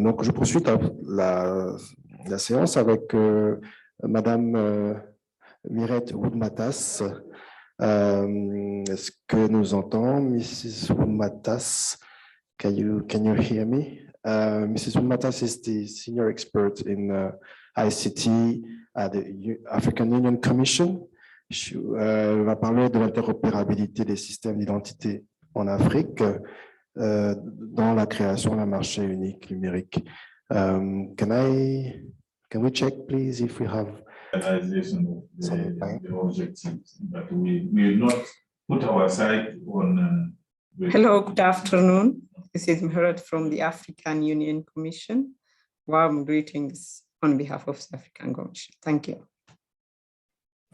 Donc, je poursuis la séance avec Madame Mirette Woodmatas. Est-ce que nous entend, Mrs. Woodmatas? Can you hear me? Mrs. Woodmatas is the senior expert in ICT at the African Union Commission. Elle va parler de l'interopérabilité des systèmes d'identité en Afrique dans la création d'un marché unique numérique. Can we check, please, if we have the objectives, but we will not put our side on. Hello, good afternoon. This is Mehret from the African Union Commission. Warm greetings on behalf of the African Commission. Thank you.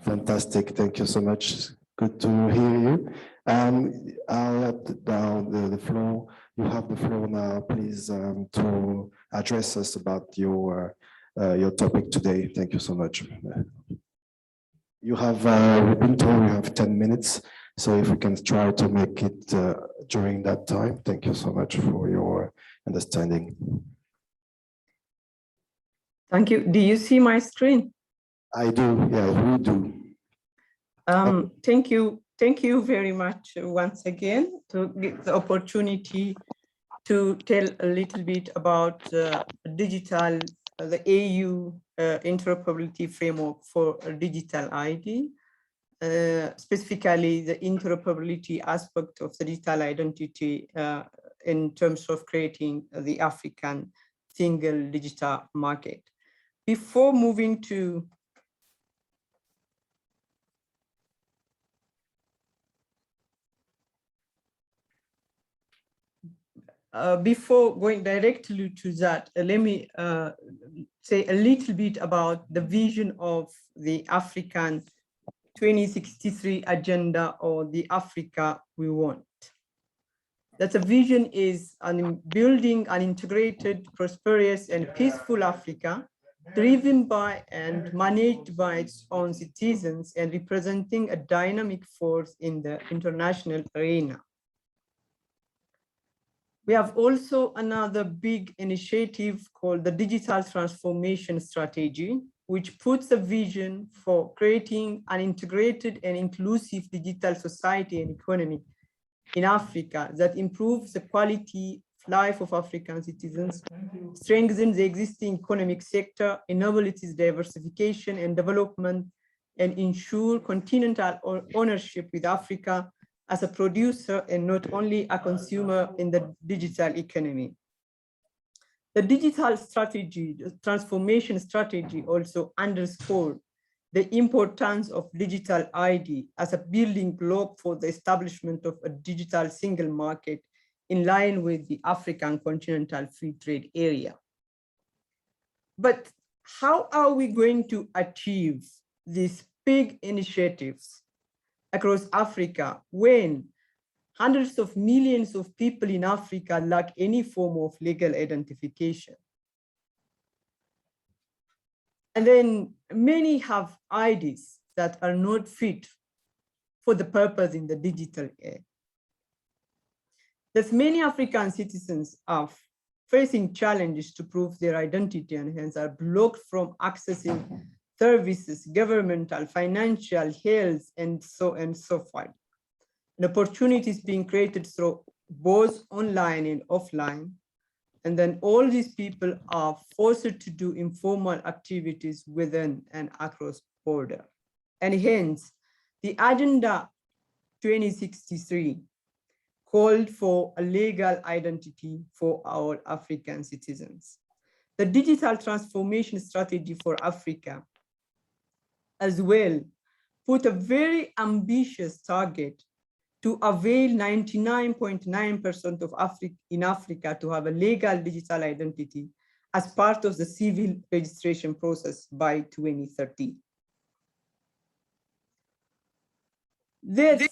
Fantastic. Thank you so much. Good to hear you. I'll let down the floor. You have the floor now, please, to address us about your topic today. Thank you so much. You have, we've been told you have 10 minutes, so if we can try to make it during that time. Thank you so much for your understanding. Thank you. Do you see my screen? I do, yeah, we do. Thank you very much once again to get the opportunity to tell a little bit about the AU interoperability framework for digital ID, specifically the interoperability aspect of the digital identity in terms of creating the African single digital market. Before moving to before going directly to that, let me say a little bit about the vision of the African 2063 agenda, or the Africa we want. That the vision is building an integrated, prosperous, and peaceful Africa, driven by and managed by its own citizens and representing a dynamic force in the international arena. We have also another big initiative called the Digital Transformation Strategy, which puts a vision for creating an integrated and inclusive digital society and economy in Africa that improves the quality of life of African citizens, strengthens the existing economic sector, enables its diversification and development, and ensure continental ownership with Africa as a producer and not only a consumer in the digital economy. The digital strategy, the transformation strategy, also underscored the importance of digital ID as a building block for the establishment of a digital single market in line with the African Continental Free Trade Area. But how are we going to achieve these big initiatives across Africa when hundreds of millions of people in Africa lack any form of legal identification? And then many have IDs that are not fit for the purpose in the digital era. Thus, many African citizens are facing challenges to prove their identity and hence are blocked from accessing services, governmental, financial, health, and so forth. And opportunities being created through both online and offline. And then all these people are forced to do informal activities within and across border. And hence, the Agenda 2063 called for a legal identity for our African citizens. The digital transformation strategy for Africa as well put a very ambitious target to avail 99.9% of Africa to have a legal digital identity as part of the civil registration process by 2030. This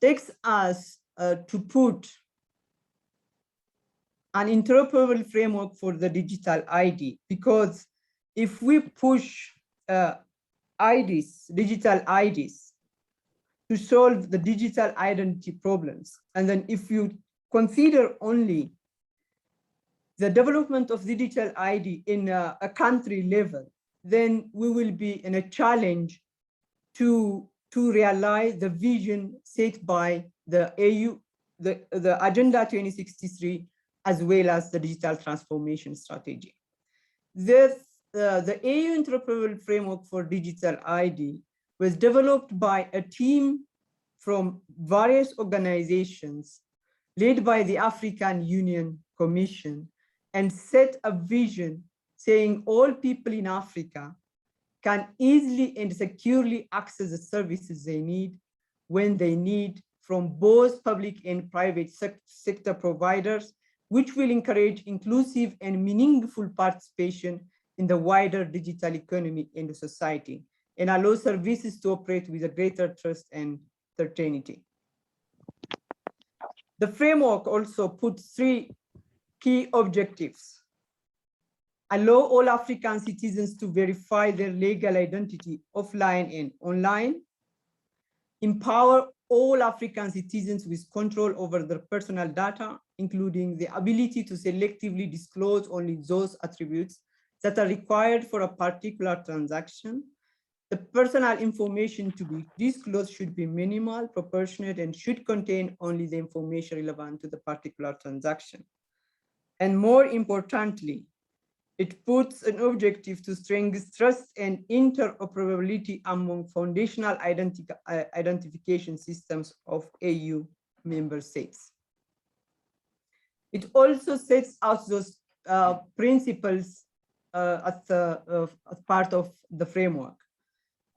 takes us to put an interoperable framework for the digital ID, because if we push digital IDs to solve the digital identity problems, and then if you consider only the development of digital ID in a country level, then we will be in a challenge to realize the vision set by the AU, the Agenda 2063, as well as the digital transformation strategy. The AU Interoperable Framework for Digital ID was developed by a team from various organizations led by the African Union Commission, and set a vision saying all people in Africa can easily and securely access the services they need when they need from both public and private sector providers, which will encourage inclusive and meaningful participation in the wider digital economy and the society, and allow services to operate with a greater trust and certainty. The framework also puts 3 key objectives: allow all African citizens to verify their legal identity offline and online, empower all African citizens with control over their personal data, including the ability to selectively disclose only those attributes that are required for a particular transaction. The personal information to be disclosed should be minimal, proportionate, and should contain only the information relevant to the particular transaction. And more importantly, it puts an objective to strengthen trust and interoperability among foundational identification systems of AU member states. It also sets out those principles as part of the framework.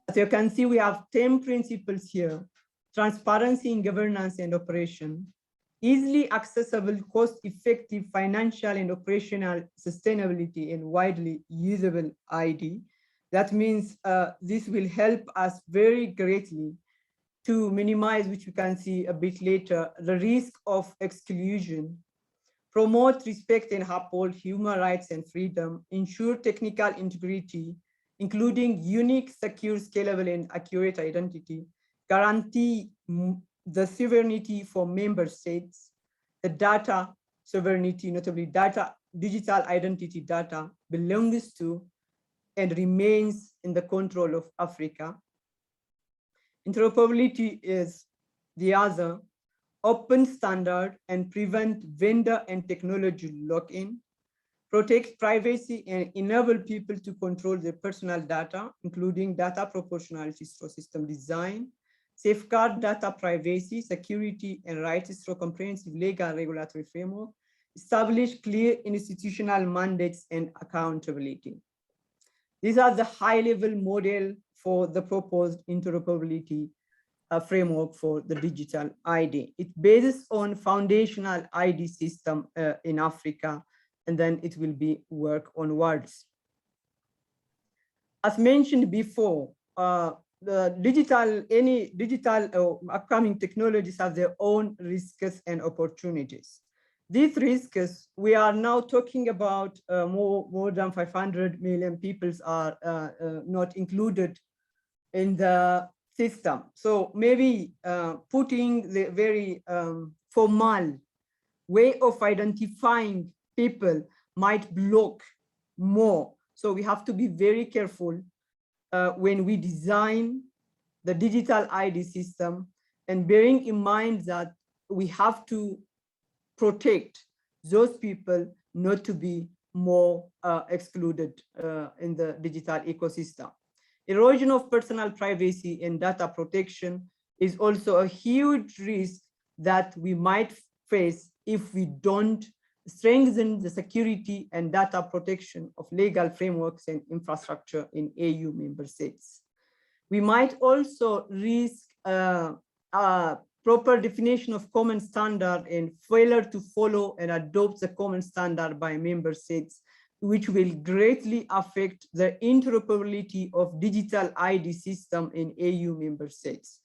As you can see, we have 10 principles here: transparency in governance and operation, easily accessible, cost-effective financial and operational sustainability, and widely usable ID. That means this will help us very greatly to minimize, which we can see a bit later, the risk of exclusion, promote respect and uphold human rights and freedom, ensure technical integrity, including unique, secure, scalable, and accurate identity, guarantee the sovereignty for member states, the data sovereignty, notably digital identity data belongs to and remains in the control of Africa. Interoperability is the other, open standard and prevent vendor and technology lock-in, protect privacy and enable people to control their personal data, including data proportionality through system design, safeguard data privacy, security, and rights through comprehensive legal and regulatory framework, establish clear institutional mandates and accountability. These are the high-level model for the proposed interoperability framework for the digital ID. It bases on foundational ID system in Africa, and then it will be work onwards. As mentioned before, any digital upcoming technologies have their own risks and opportunities. These risks, we are now talking about more than 500 million people are not included in the system. So maybe putting the very formal way of identifying people might block more. So we have to be very careful when we design the digital ID system, and bearing in mind that we have to protect those people not to be more excluded in the digital ecosystem. Erosion of personal privacy and data protection is also a huge risk that we might face if we don't strengthen the security and data protection of legal frameworks and infrastructure in AU member states. We might also risk proper definition of common standard and failure to follow and adopt the common standard by member states, which will greatly affect the interoperability of digital ID system in AU member states.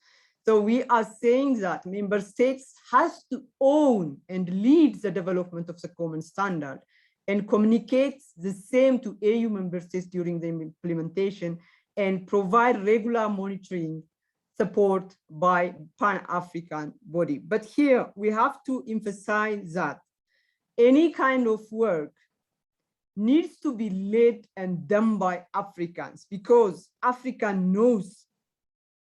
So we are saying that member states has to own and lead the development of the common standard and communicate the same to AU member states during the implementation and provide regular monitoring support by Pan-African body. But here we have to emphasize that any kind of work needs to be led and done by Africans, because Africa knows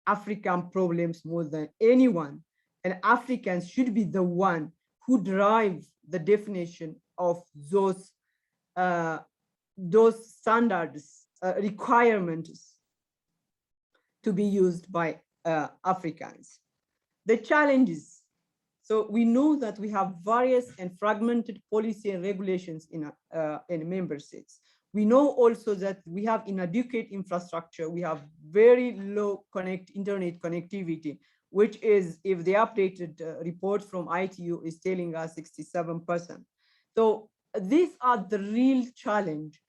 African problems more than anyone, and Africans should be the one who drive the definition of those standards, requirements to be used by Africans. The challenges. So we know that we have various and fragmented policy and regulations in member states. We know also that we have inadequate infrastructure. We have very low internet connectivity, which is, if the updated report from ITU is telling us 67%. So these are the real challenge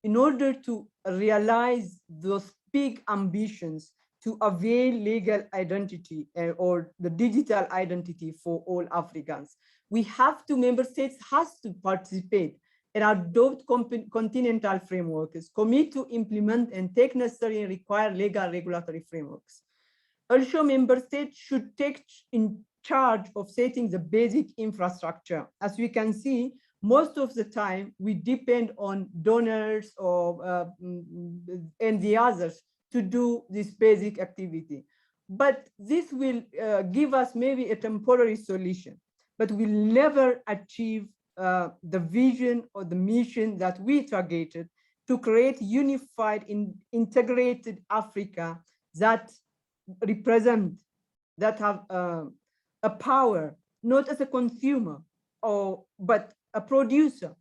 in order to realize those big ambitions to avail legal identity or the digital identity for all Africans. We have to, member states has to participate and adopt continental frameworks, commit to implement and take necessary and required legal regulatory frameworks. Also, member states should take in charge of setting the basic infrastructure. As we can see, most of the time we depend on donors or and the others to do this basic activity. But this will give us maybe a temporary solution, but will never achieve the vision or the mission that we targeted to create unified, integrated Africa that represent, that have a power, not as a consumer, but a producer,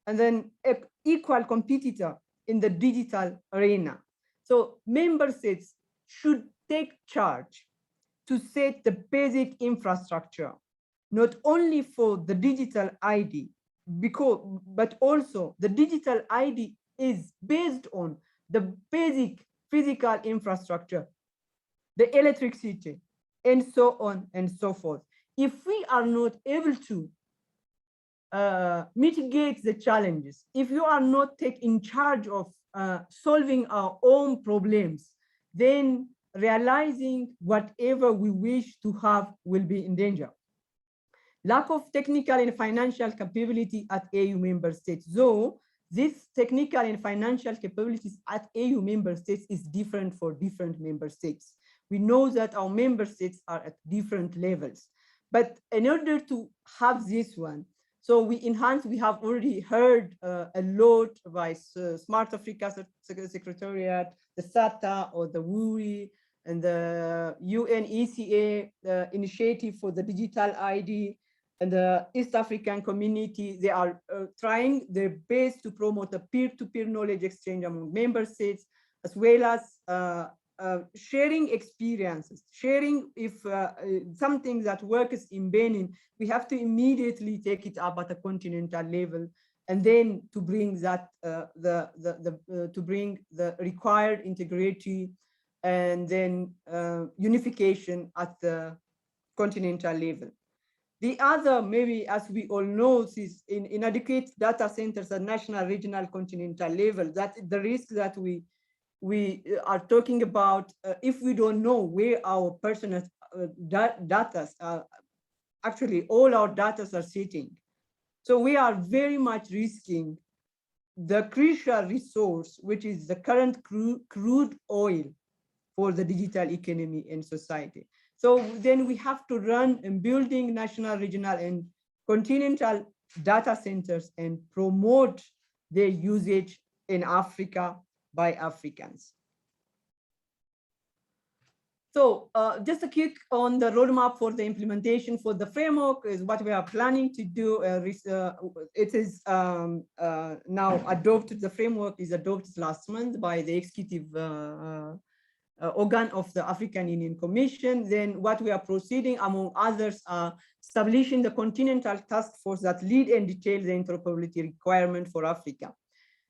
and then an equal competitor in the digital arena. So member states should take charge to set the basic infrastructure, not only for the digital ID, but also the digital ID is based on the basic physical infrastructure, the electricity, and so on and so forth. If we are not able to mitigate the challenges, if you are not taking charge of solving our own problems, then realizing whatever we wish to have will be in danger. Lack of technical and financial capability at AU member states. Though this technical and financial capabilities at AU member states is different for different member states. We know that our member states are at different levels, but in order to have this one, so we have already heard a lot by Smart Africa Secretariat, the SATA or the WUI, and the UNECA initiative for the digital ID, and the East African community. They are trying their best to promote a peer-to-peer knowledge exchange among member states, as well as sharing experiences, sharing if something that works in Benin, we have to immediately take it up at a continental level, and then to bring that to bring the required integrity and then unification at the continental level. The other, maybe as we all know, is in inadequate data centers at national, regional, continental level. That's the risk that we are talking about. If we don't know where our personal data are, actually all our data are sitting. So we are very much risking the crucial resource, which is the current crude oil for the digital economy and society. So then we have to run and building national, regional, and continental data centers and promote their usage in Africa by Africans. So just a quick on the roadmap for the implementation for the framework is what we are planning to do. It is now adopted, the framework is adopted last month by the executive organ of the African Union Commission. Then what we are proceeding, among others, are establishing the continental task force that lead and detail the interoperability requirement for Africa.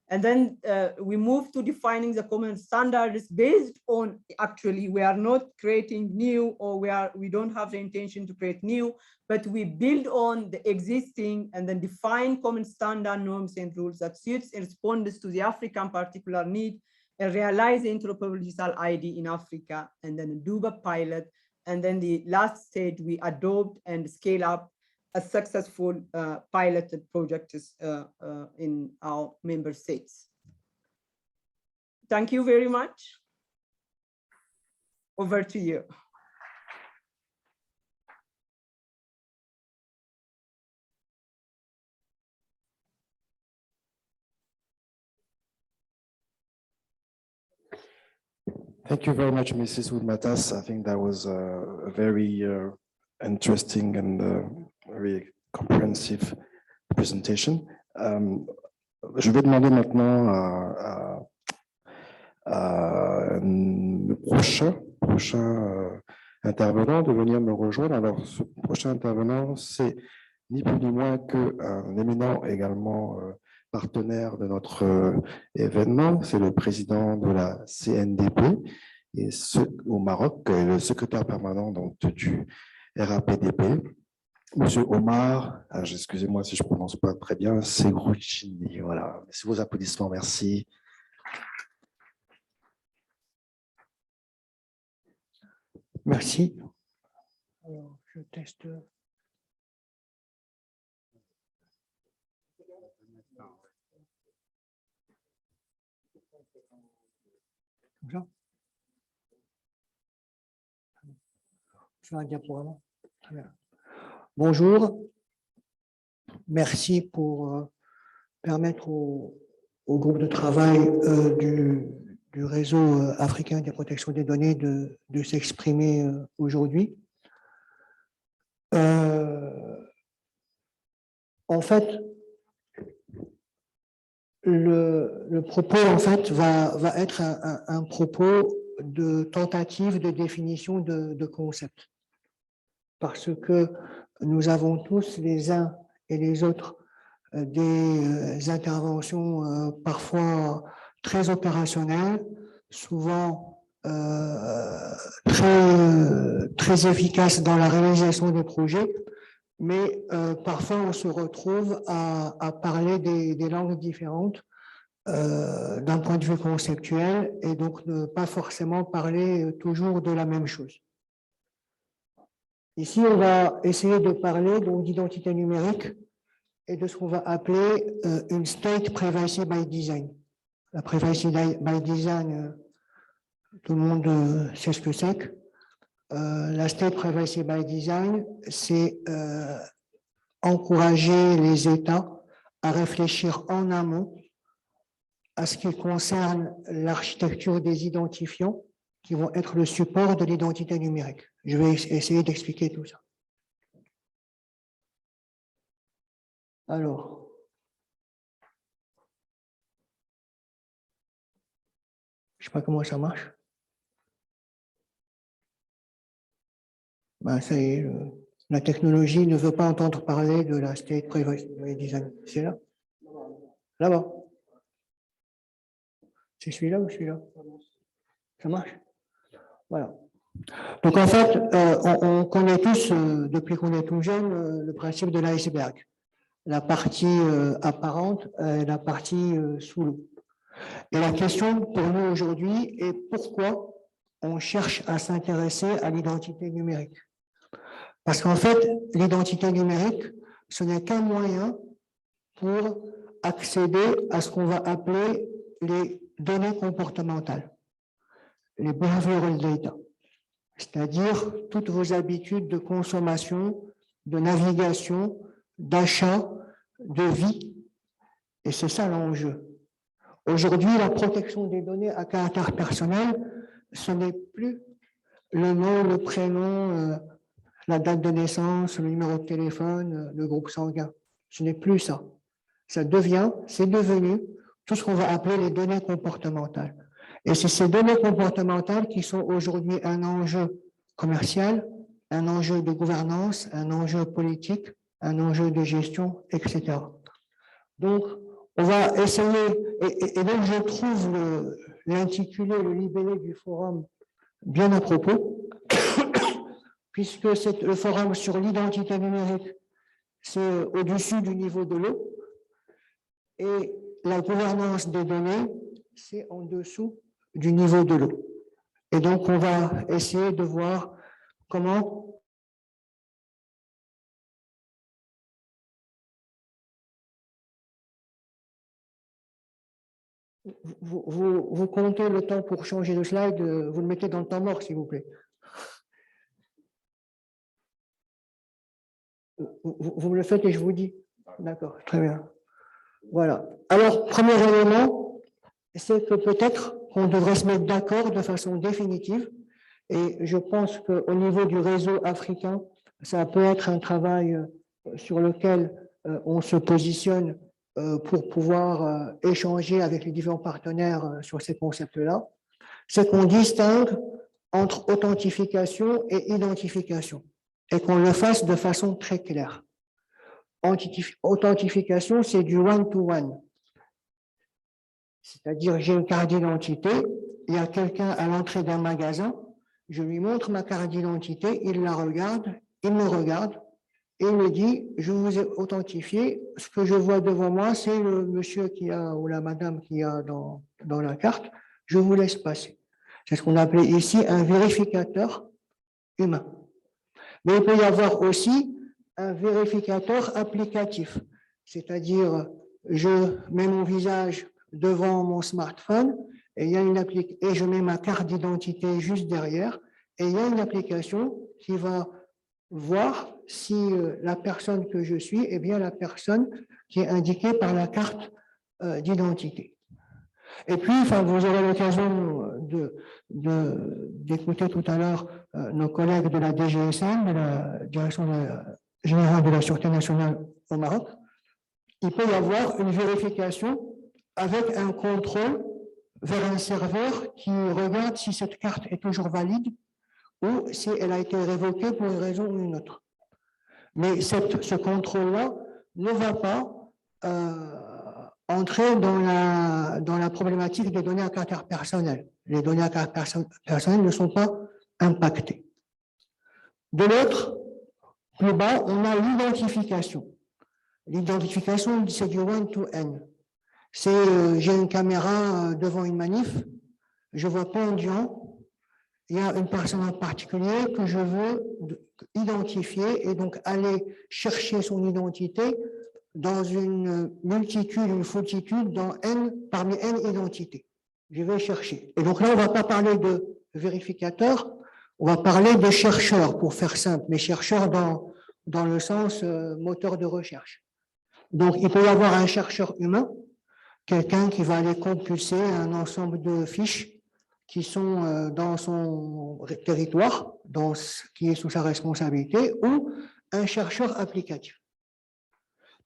And then we move to defining the common standards based on, actually, we are not creating new, or we don't have the intention to create new, but we build on the existing and then define common standard norms and rules that suits and responds to the African particular need, and realize the interoperable digital ID in Africa, and then do a pilot. And then the last stage, we adopt and scale up a successful piloted projects in our member states. Thank you very much. Over to you. Thank you very much, Mrs. Wood-Matas. I think that was a very interesting and very comprehensive presentation. Je vais demander maintenant à le prochain intervenant de venir me rejoindre. Alors, ce prochain intervenant, c'est ni plus ni moins qu'un éminent également partenaire de notre événement, c'est le président de la CNDP et au Maroc, le secrétaire permanent donc, du RAPDP, Monsieur Omar, excusez-moi si je ne prononce pas très bien, Segrouchini. Voilà, c'est vos applaudissements, merci. Merci. Alors, je teste. Comme ça. Je fais un diaporama. Très bien. Bonjour. Merci pour permettre au groupe de travail du réseau africain de protection des données de s'exprimer aujourd'hui. En fait, le propos en fait va être un propos de tentative de définition de concept, parce que nous avons tous les uns et les autres des interventions parfois très opérationnelles, souvent très efficaces dans la réalisation des projets, mais parfois on se retrouve à parler des langues différentes d'un point de vue conceptuel et donc ne pas forcément parler toujours de la même chose. Ici, on va essayer de parler d'identité numérique et de ce qu'on va appeler une state privacy by design. La privacy by design, tout le monde sait ce que c'est. La state privacy by design, c'est encourager les États à réfléchir en amont à ce qui concerne l'architecture des identifiants qui vont être le support de l'identité numérique. Je vais essayer d'expliquer tout ça. Alors, je ne sais pas comment ça marche. Ben, ça y est, la technologie ne veut pas entendre parler de la state privacy design. C'est là? Là-bas. C'est celui-là ou celui-là? Ça marche? Voilà. Donc, en fait, on connaît tous, depuis qu'on est tout jeune, le principe de l'iceberg. La partie apparente et la partie sous l'eau. Et la question pour nous aujourd'hui est pourquoi on cherche à s'intéresser à l'identité numérique. Parce qu'en fait, l'identité numérique, ce n'est qu'un moyen pour accéder à ce qu'on va appeler les données comportementales, les behavioral data, c'est-à-dire toutes vos habitudes de consommation, de navigation, d'achat, de vie. Et c'est ça l'enjeu. Aujourd'hui, la protection des données à caractère personnel, ce n'est plus le nom, le prénom, la date de naissance, le numéro de téléphone, le groupe sanguin. Ce n'est plus ça. C'est devenu tout ce qu'on va appeler les données comportementales. Et c'est ces données comportementales qui sont aujourd'hui un enjeu commercial, un enjeu de gouvernance, un enjeu politique, un enjeu de gestion, etc. Donc, on va essayer, et donc je trouve l'intitulé, le libellé du forum bien à propos, puisque c'est le forum sur l'identité numérique, c'est au-dessus du niveau de l'eau, et la gouvernance des données, c'est en dessous du niveau de l'eau. Et donc, on va essayer de voir comment vous comptez le temps pour changer de slide, vous le mettez dans le temps mort, s'il vous plaît. Vous me le faites et je vous dis. D'accord, très bien. Voilà. Alors, premier élément, c'est que peut-être qu'on devrait se mettre d'accord de façon définitive. Et je pense qu'au niveau du réseau africain, ça peut être un travail sur lequel on se positionne pour pouvoir échanger avec les différents partenaires sur ces concepts-là. C'est qu'on distingue entre authentification et identification et qu'on le fasse de façon très claire. Authentification, c'est du one-to-one. C'est-à-dire, j'ai une carte d'identité, il y a quelqu'un à l'entrée d'un magasin, je lui montre ma carte d'identité, il la regarde, il me regarde, et il me dit, je vous ai authentifié, ce que je vois devant moi, c'est le monsieur qui a, ou la madame qui a dans la carte, je vous laisse passer. C'est ce qu'on appelait ici un vérificateur humain. Mais il peut y avoir aussi un vérificateur applicatif, c'est-à-dire je mets mon visage devant mon smartphone et, et je mets ma carte d'identité juste derrière et il y a une application qui va voir si la personne que je suis est bien la personne qui est indiquée par la carte d'identité. Et puis, enfin, vous aurez l'occasion d'écouter tout à l'heure nos collègues de la DGSN, de la Direction générale de la Sûreté nationale au Maroc. Il peut y avoir une vérification avec un contrôle vers un serveur qui regarde si cette carte est toujours valide ou si elle a été révoquée pour une raison ou une autre. Mais ce contrôle-là ne va pas entrer dans la problématique des données à caractère personnel. Les données à caractère personnel ne sont pas impactées. De l'autre, plus bas, on a l'identification. L'identification, c'est du one-to-n. C'est j'ai une caméra devant une manif, je vois plein de gens, il y a une personne en particulier que je veux identifier et donc aller chercher son identité dans une multitude, une foultitude, parmi n identités. Je vais chercher. Et donc là, on ne va pas parler de vérificateur, on va parler de chercheurs, pour faire simple, mais chercheurs dans le sens moteur de recherche. Donc, il peut y avoir un chercheur humain, quelqu'un qui va aller compulser un ensemble de fiches qui sont dans son territoire, dans ce qui est sous sa responsabilité, ou un chercheur applicatif.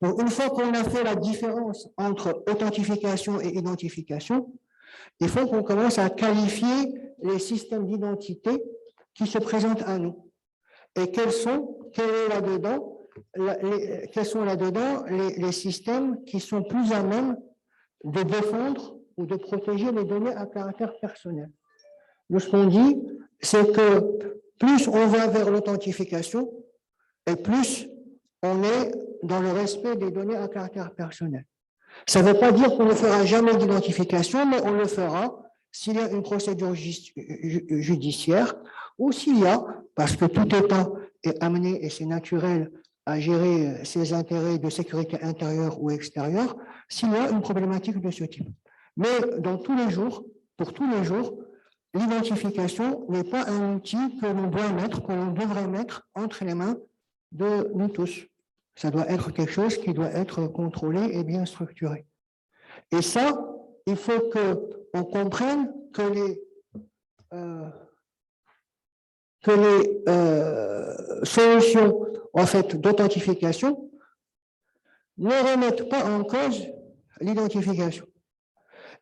Donc, une fois qu'on a fait la différence entre authentification et identification, il faut qu'on commence à qualifier les systèmes d'identité qui se présentent à nous. Et quels sont là-dedans les systèmes qui sont plus à même de défendre ou de protéger les données à caractère personnel. Donc, ce qu'on dit, c'est que plus on va vers l'authentification et plus on est dans le respect des données à caractère personnel. Ça ne veut pas dire qu'on ne fera jamais d'identification, mais on le fera s'il y a une procédure judiciaire ou s'il y a, parce que tout État est amené, et c'est naturel, à gérer ses intérêts de sécurité intérieure ou extérieure, s'il y a une problématique de ce type. Mais dans tous les jours, pour tous les jours, l'identification n'est pas un outil que l'on doit mettre, que l'on devrait mettre entre les mains de nous tous. Ça doit être quelque chose qui doit être contrôlé et bien structuré. Et ça, il faut qu'on comprenne que les solutions en fait, d'authentification ne remettent pas en cause l'identification.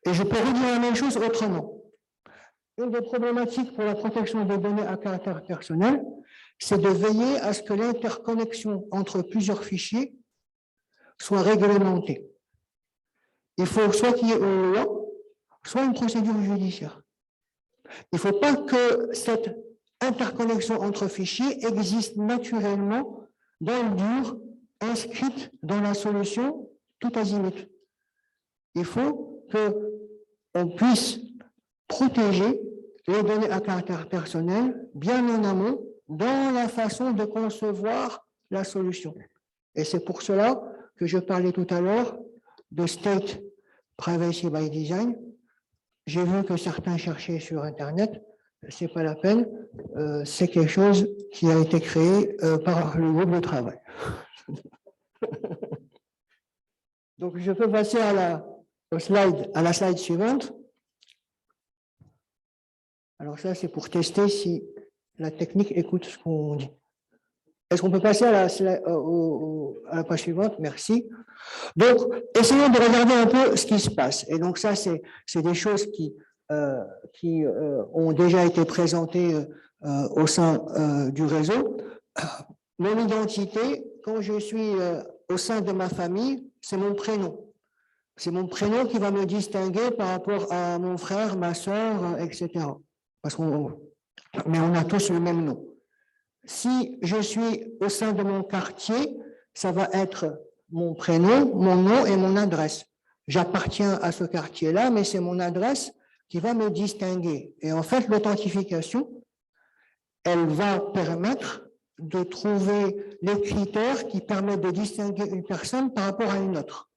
Et je peux vous dire la même chose autrement. Une des problématiques pour la protection des données à caractère personnel, c'est de veiller à ce que l'interconnexion entre plusieurs fichiers soit réglementée. Il faut soit qu'il y ait une loi, soit une procédure judiciaire. Il ne faut pas que cette interconnexion entre fichiers existe naturellement dans le dur, inscrite dans la solution tout azimut. Il faut qu'on puisse protéger les données à caractère personnel bien en amont dans la façon de concevoir la solution. Et c'est pour cela que je parlais tout à l'heure de State Privacy by Design, j'ai vu que certains cherchaient sur Internet. C'est pas la peine. C'est quelque chose qui a été créé par le groupe de travail. Donc, je peux passer à la slide suivante. Alors ça, c'est pour tester si la technique écoute ce qu'on dit. Est-ce qu'on peut passer à la page suivante? Merci. Donc, essayons de regarder un peu ce qui se passe. Et donc ça, c'est des choses qui ont déjà été présentées au sein du réseau. Mon identité, quand je suis au sein de ma famille, c'est mon prénom. C'est mon prénom qui va me distinguer par rapport à mon frère, ma soeur, etc. Mais on a tous le même nom. Si je suis au sein de mon quartier, ça va être mon prénom, mon nom et mon adresse. J'appartiens à ce quartier-là, mais c'est mon adresse qui va me distinguer. Et en fait, l'authentification, elle va permettre de trouver les critères qui permettent de distinguer une personne par rapport à une autre.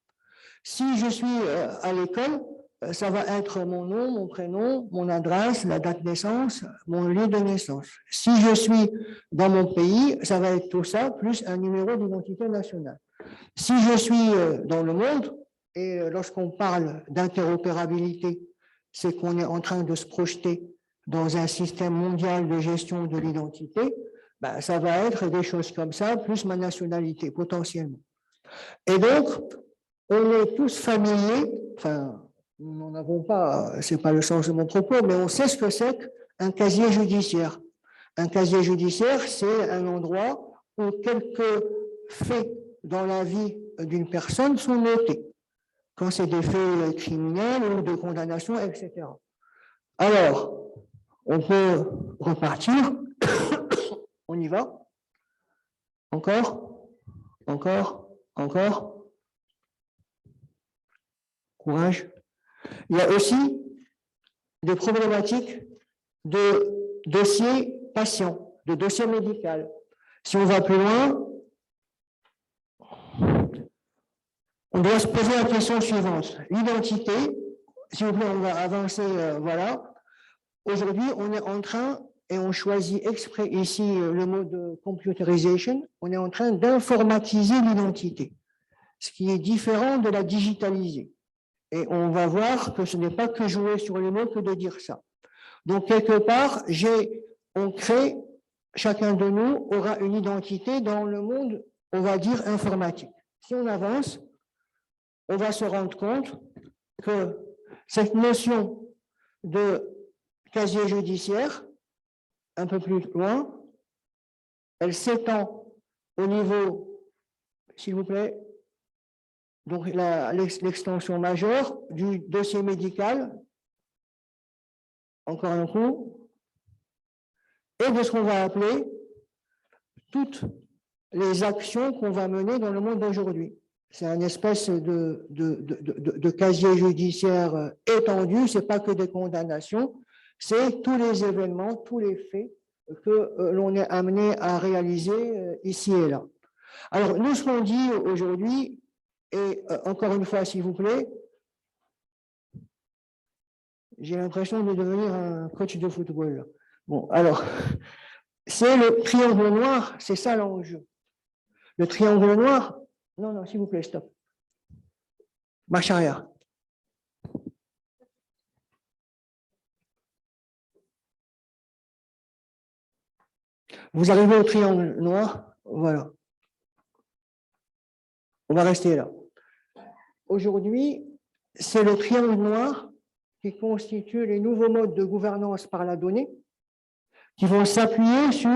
Si je suis à l'école, ça va être mon nom, mon prénom, mon adresse, la date de naissance, mon lieu de naissance. Si je suis dans mon pays, ça va être tout ça, plus un numéro d'identité nationale. Si je suis dans le monde, et lorsqu'on parle d'interopérabilité, c'est qu'on est en train de se projeter dans un système mondial de gestion de l'identité, ben, ça va être des choses comme ça, plus ma nationalité, potentiellement. Et donc, on est tous familiers, enfin, nous n'en avons pas, ce n'est pas le sens de mon propos, mais on sait ce que c'est qu'un casier judiciaire. Un casier judiciaire, c'est un endroit où quelques faits dans la vie d'une personne sont notés, quand c'est des faits criminels ou de condamnation, etc. Alors, on peut repartir. On y va. Encore. Courage. Il y a aussi des problématiques de dossier patient, de dossier médical. Si on va plus loin, on doit se poser la question suivante. L'identité, s'il vous plaît, on va avancer, voilà. Aujourd'hui, on est en train, et on choisit exprès ici le mot de computerization, on est en train d'informatiser l'identité, ce qui est différent de la digitaliser. Et on va voir que ce n'est pas que jouer sur les mots que de dire ça. Donc, quelque part, on crée, chacun de nous aura une identité dans le monde, on va dire, informatique. Si on avance, on va se rendre compte que cette notion de casier judiciaire, un peu plus loin, elle s'étend au niveau, s'il vous plaît, donc l'extension majeure du dossier médical, encore un coup, et de ce qu'on va appeler toutes les actions qu'on va mener dans le monde d'aujourd'hui. C'est une espèce de casier judiciaire étendu, ce n'est pas que des condamnations, c'est tous les événements, tous les faits que l'on est amené à réaliser ici et là. Alors, nous, ce qu'on dit aujourd'hui, et encore une fois, s'il vous plaît, j'ai l'impression de devenir un coach de football. Bon, alors, c'est le triangle noir, c'est ça l'enjeu. Le triangle noir, non, s'il vous plaît, stop. Marche arrière. Vous arrivez au triangle noir, voilà. On va rester là. Aujourd'hui, c'est le triangle noir qui constitue les nouveaux modes de gouvernance par la donnée qui vont s'appuyer sur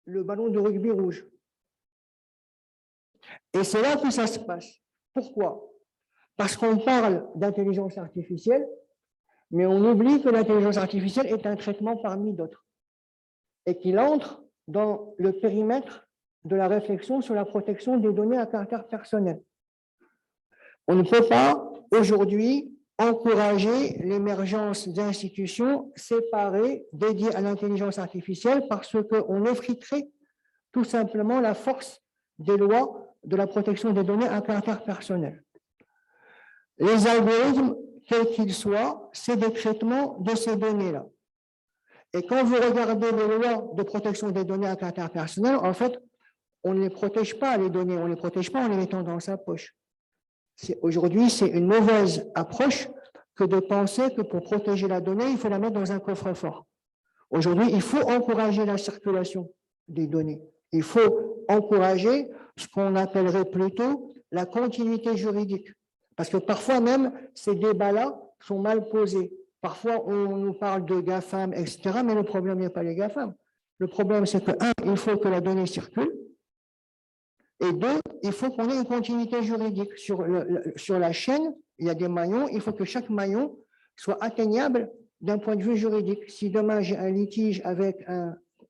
le ballon de rugby rouge. Et c'est là que ça se passe. Pourquoi? Parce qu'on parle d'intelligence artificielle, mais on oublie que l'intelligence artificielle est un traitement parmi d'autres et qu'il entre dans le périmètre de la réflexion sur la protection des données à caractère personnel. On ne peut pas aujourd'hui encourager l'émergence d'institutions séparées dédiées à l'intelligence artificielle parce qu'on effriterait tout simplement la force des lois de la protection des données à caractère personnel. Les algorithmes quel qu'il soit, c'est des traitements de ces données-là. Et quand vous regardez les lois de protection des données à caractère personnel, en fait, on ne les protège pas, les données, on ne les protège pas en les mettant dans sa poche. Aujourd'hui, c'est une mauvaise approche que de penser que pour protéger la donnée, il faut la mettre dans un coffre-fort. Aujourd'hui, il faut encourager la circulation des données. Il faut encourager ce qu'on appellerait plutôt la continuité juridique. Parce que parfois même, ces débats-là sont mal posés. Parfois, on nous parle de GAFAM, etc., mais le problème n'est pas les GAFAM. Le problème, c'est que, un, il faut que la donnée circule, et deux, il faut qu'on ait une continuité juridique. Sur la chaîne, il y a des maillons, il faut que chaque maillon soit atteignable d'un point de vue juridique. Si demain j'ai un litige avec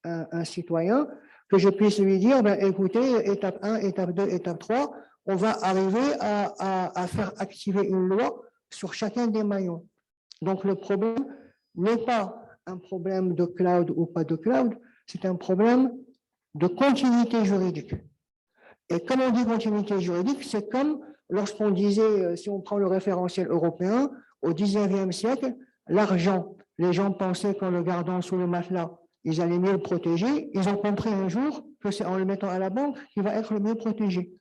un citoyen, que je puisse lui dire, ben, écoutez, étape 1, étape 2, étape 3, on va arriver à faire activer une loi sur chacun des maillons. Donc le problème n'est pas un problème de cloud ou pas de cloud, c'est un problème de continuité juridique. Et comme on dit continuité juridique, c'est comme lorsqu'on disait, si on prend le référentiel européen, au 19e siècle, l'argent, les gens pensaient qu'en le gardant sous le matelas, ils allaient mieux le protéger. Ils ont compris un jour que c'est en le mettant à la banque qu'il va être le mieux protégé.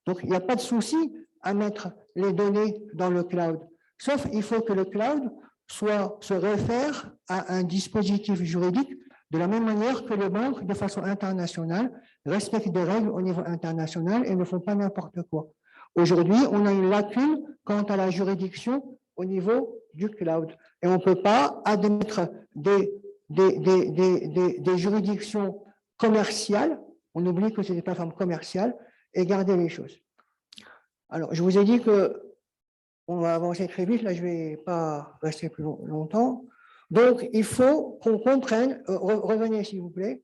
Donc, il n'y a pas de souci à mettre les données dans le cloud. Sauf il faut que le cloud se réfère à un dispositif juridique de la même manière que les banques, de façon internationale, respectent des règles au niveau international et ne font pas n'importe quoi. Aujourd'hui, on a une lacune quant à la juridiction au niveau du cloud. Et on ne peut pas admettre des juridictions commerciales, on oublie que c'est des plateformes commerciales, et garder les choses. Alors, je vous ai dit qu'on va avancer très vite, là je ne vais pas rester plus longtemps. Donc, il faut qu'on comprenne, revenez s'il vous plaît.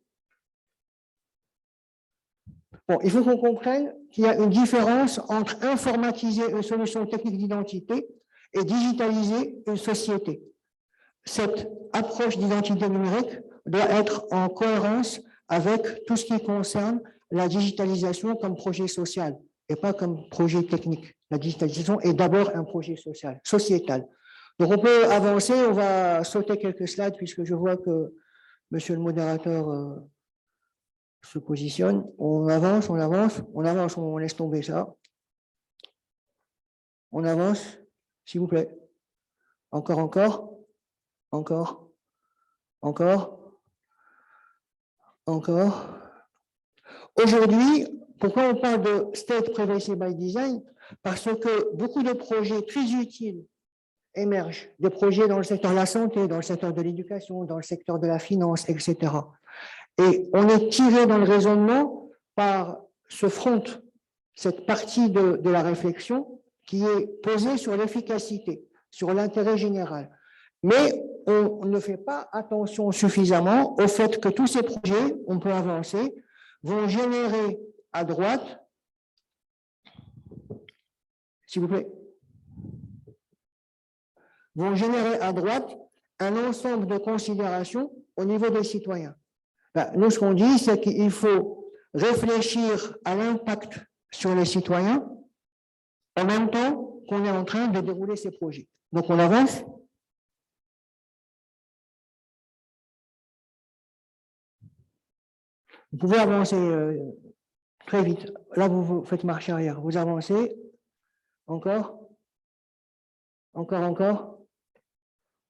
Bon, il faut qu'on comprenne qu'il y a une différence entre informatiser une solution technique d'identité et digitaliser une société. Cette approche d'identité numérique doit être en cohérence avec tout ce qui concerne la digitalisation comme projet social et pas comme projet technique. La digitalisation est d'abord un projet social, sociétal. Donc, on peut avancer, on va sauter quelques slides puisque je vois que monsieur le modérateur se positionne. On avance, on avance, on avance, on laisse tomber ça. On avance, s'il vous plaît. Encore, encore, encore, encore, encore. Aujourd'hui, pourquoi on parle de State Privacy by Design? Parce que beaucoup de projets très utiles émergent, des projets dans le secteur de la santé, dans le secteur de l'éducation, dans le secteur de la finance, etc. Et on est tiré dans le raisonnement par ce front, cette partie de la réflexion qui est posée sur l'efficacité, sur l'intérêt général. Mais on ne fait pas attention suffisamment au fait que tous ces projets, on peut avancer, vont générer à droite, s'il vous plaît, vont générer à droite un ensemble de considérations au niveau des citoyens. Ben, nous, ce qu'on dit, c'est qu'il faut réfléchir à l'impact sur les citoyens en même temps qu'on est en train de dérouler ces projets. Donc, on avance. Vous pouvez avancer très vite. Là, vous faites marche arrière. Vous avancez. Encore. Encore, encore.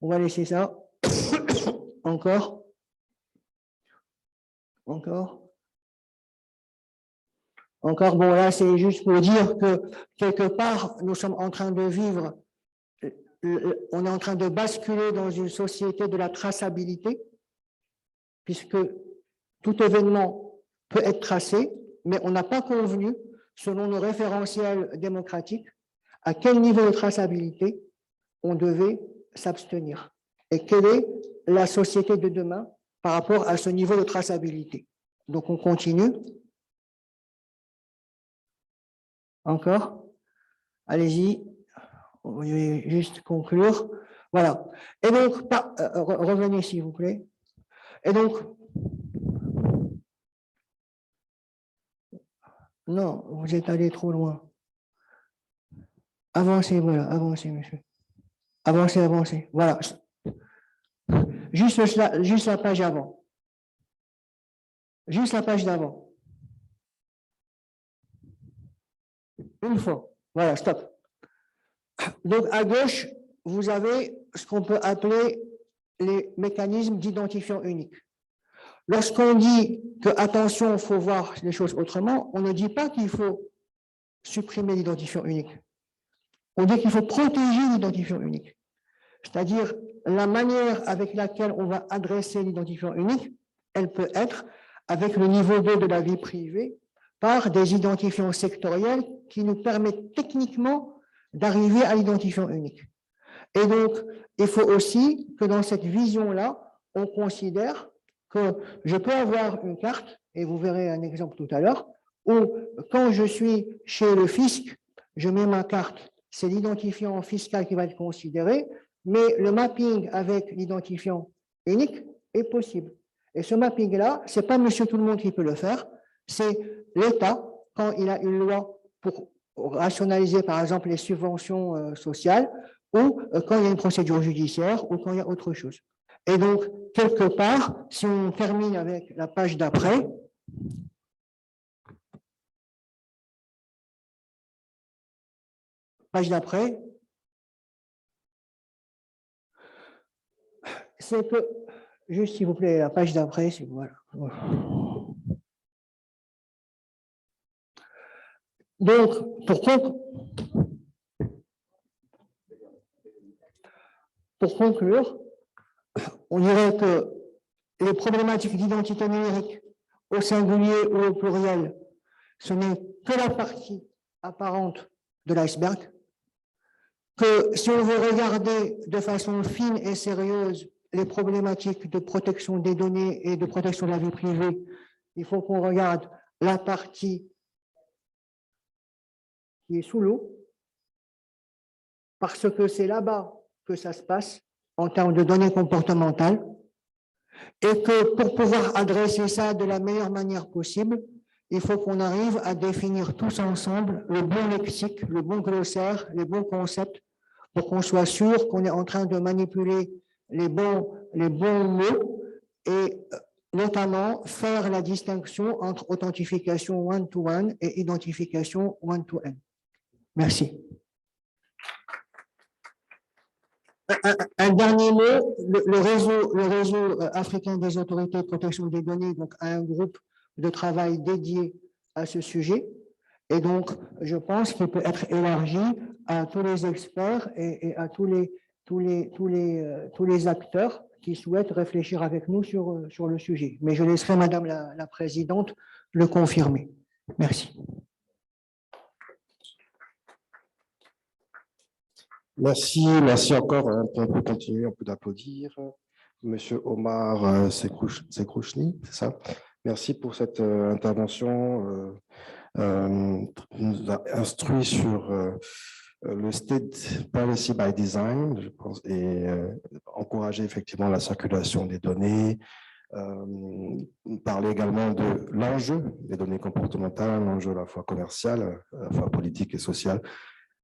On va laisser ça. Encore. Encore. Encore, bon, là, c'est juste pour dire que quelque part, nous sommes en train de vivre, on est en train de basculer dans une société de la traçabilité, puisque tout événement peut être tracé, mais on n'a pas convenu, selon nos référentiels démocratiques, à quel niveau de traçabilité on devait s'abstenir. Et quelle est la société de demain par rapport à ce niveau de traçabilité. Donc, on continue. Encore. Allez-y. On va juste conclure. Voilà. Et donc, revenez s'il vous plaît. Et donc, non, vous êtes allé trop loin. Avancez, voilà, avancez, monsieur. Avancez, avancez. Voilà. Juste la page avant. Juste la page d'avant. Une fois. Voilà, stop. Donc, à gauche, vous avez ce qu'on peut appeler les mécanismes d'identifiant unique. Lorsqu'on dit que, attention, il faut voir les choses autrement, on ne dit pas qu'il faut supprimer l'identifiant unique. On dit qu'il faut protéger l'identifiant unique. C'est-à-dire, la manière avec laquelle on va adresser l'identifiant unique, elle peut être avec le niveau 2 de la vie privée par des identifiants sectoriels qui nous permettent techniquement d'arriver à l'identifiant unique. Et donc, il faut aussi que dans cette vision-là, on considère que je peux avoir une carte, et vous verrez un exemple tout à l'heure, où quand je suis chez le fisc, je mets ma carte, c'est l'identifiant fiscal qui va être considéré, mais le mapping avec l'identifiant unique est possible. Et ce mapping-là, ce n'est pas monsieur tout le monde qui peut le faire, c'est l'État, quand il a une loi pour rationaliser, par exemple, les subventions sociales, ou quand il y a une procédure judiciaire, ou quand il y a autre chose. Et donc, quelque part, si on termine avec la page d'après, c'est que, juste s'il vous plaît, la page d'après, c'est voilà. Donc, pour conclure, on dirait que les problématiques d'identité numérique au singulier ou au pluriel, ce n'est que la partie apparente de l'iceberg, que si on veut regarder de façon fine et sérieuse les problématiques de protection des données et de protection de la vie privée, il faut qu'on regarde la partie qui est sous l'eau, parce que c'est là-bas que ça se passe en termes de données comportementales, et que pour pouvoir adresser ça de la meilleure manière possible, il faut qu'on arrive à définir tous ensemble le bon lexique, le bon glossaire, les bons concepts, pour qu'on soit sûr qu'on est en train de manipuler les bons mots et notamment faire la distinction entre authentification one-to-one et identification one-to-n. Merci. Un dernier mot, le réseau africain des autorités de protection des données donc, a un groupe de travail dédié à ce sujet. Et donc, je pense qu'il peut être élargi à tous les experts et à tous les acteurs qui souhaitent réfléchir avec nous sur le sujet. Mais je laisserai Madame la Présidente le confirmer. Merci. Merci encore. On peut continuer, on peut applaudir. Monsieur Omar Sekrouchni, c'est ça? Merci pour cette intervention. Nous a instruit sur le State Policy by Design, je pense, et encourager effectivement la circulation des données. Parler également de l'enjeu des données comportementales, l'enjeu à la fois commercial, à la fois politique et social.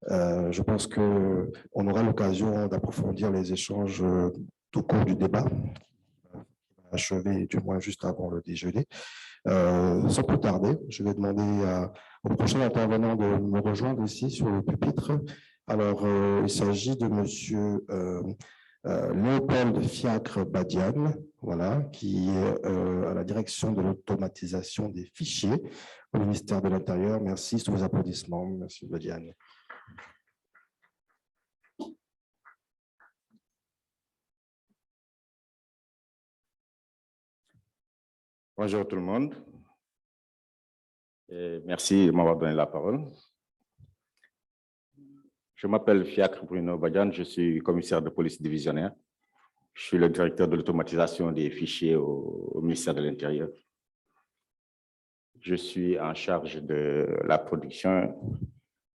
Je pense qu'on aura l'occasion d'approfondir les échanges au cours du débat, qui va achever du moins juste avant le déjeuner. Sans plus tarder, je vais demander au prochain intervenant de me rejoindre ici sur le pupitre. Alors, il s'agit de monsieur Léopold Fiacre-Badian, voilà, qui est à la direction de l'automatisation des fichiers au ministère de l'Intérieur. Merci, sous vos applaudissements. Merci, Badian. Bonjour tout le monde. Et merci de m'avoir donné la parole. Je m'appelle Fiacre Bruno Badian, je suis commissaire de police divisionnaire. Je suis le directeur de l'automatisation des fichiers au ministère de l'Intérieur. Je suis en charge de la production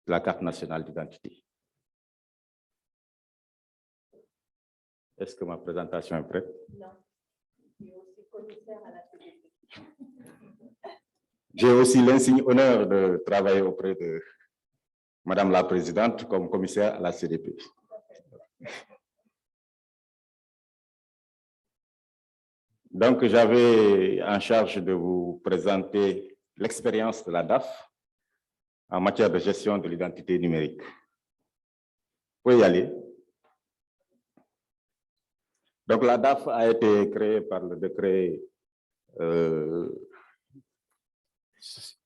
de la carte nationale d'identité. Est-ce que ma présentation est prête? Non. Je suis aussi commissaire à la CDP. J'ai aussi l'insigne honneur de travailler auprès de Madame la Présidente comme commissaire à la CDP. Donc, j'avais en charge de vous présenter l'expérience de la DAF en matière de gestion de l'identité numérique. Vous pouvez y aller. Donc, la DAF a été créée par le décret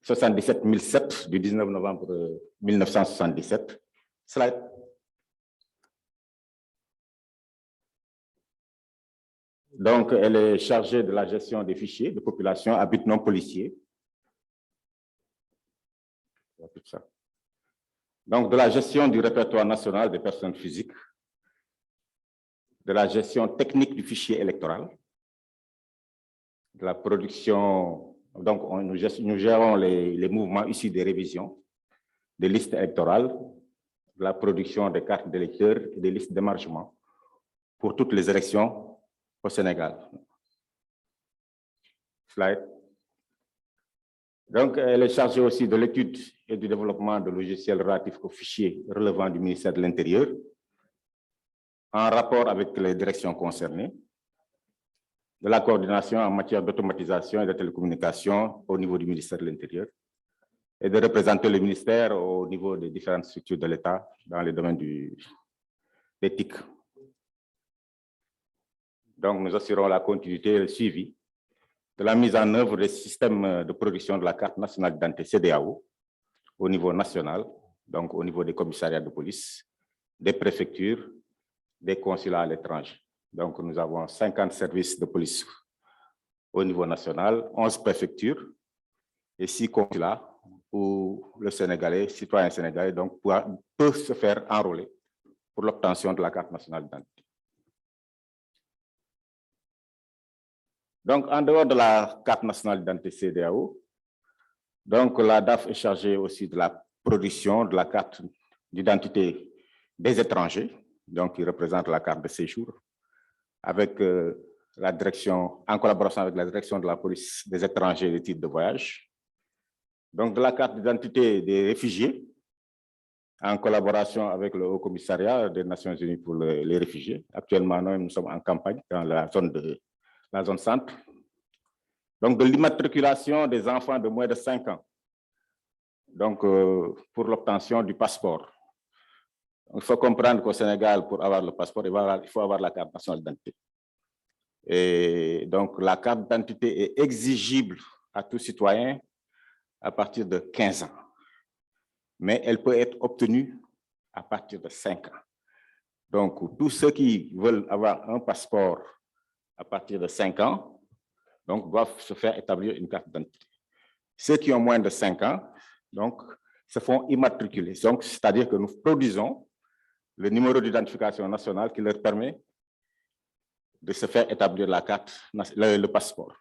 77 du 19 novembre 1977. Slide. Donc, elle est chargée de la gestion des fichiers de population à but non policier. Donc, de la gestion du répertoire national des personnes physiques, de la gestion technique du fichier électoral, de la production, donc nous gérons les mouvements issus des révisions, des listes électorales, de la production des cartes d'électeurs et des listes d'émargement pour toutes les élections au Sénégal. Slide. Donc, elle est chargée aussi de l'étude et du développement de logiciels relatifs aux fichiers relevant du ministère de l'Intérieur, en rapport avec les directions concernées, de la coordination en matière d'automatisation et de télécommunication au niveau du ministère de l'Intérieur, et de représenter le ministère au niveau des différentes structures de l'État dans les domaines des TIC. Donc, nous assurons la continuité et le suivi de la mise en œuvre des systèmes de production de la carte nationale d'identité CEDEAO au niveau national, donc au niveau des commissariats de police, des préfectures, des consulats à l'étranger. Donc, nous avons 50 services de police au niveau national, 11 préfectures et 6 consulats où le Sénégalais, citoyen sénégalais, donc, peut se faire enrôler pour l'obtention de la carte nationale d'identité. Donc, en dehors de la carte nationale d'identité CEDEAO, donc la DAF est chargée aussi de la production de la carte d'identité des étrangers, donc qui représente la carte de séjour, avec la direction, en collaboration avec la direction de la police des étrangers et des titres de voyage. Donc, de la carte d'identité des réfugiés, en collaboration avec le Haut Commissariat des Nations Unies pour les réfugiés. Actuellement, nous sommes en campagne dans la zone centre. Donc, de l'immatriculation des enfants de moins de 5 ans. Donc, pour l'obtention du passeport. Il faut comprendre qu'au Sénégal, pour avoir le passeport, il faut avoir la carte nationale d'identité. Et donc, la carte d'identité est exigible à tout citoyen à partir de 15 ans. Mais elle peut être obtenue à partir de 5 ans. Donc, tous ceux qui veulent avoir un passeport à partir de 5 ans, donc, doivent se faire établir une carte d'identité. Ceux qui ont moins de 5 ans, donc, se font immatriculer. Donc, c'est-à-dire que nous produisons le numéro d'identification nationale qui leur permet de se faire établir la carte, le passeport.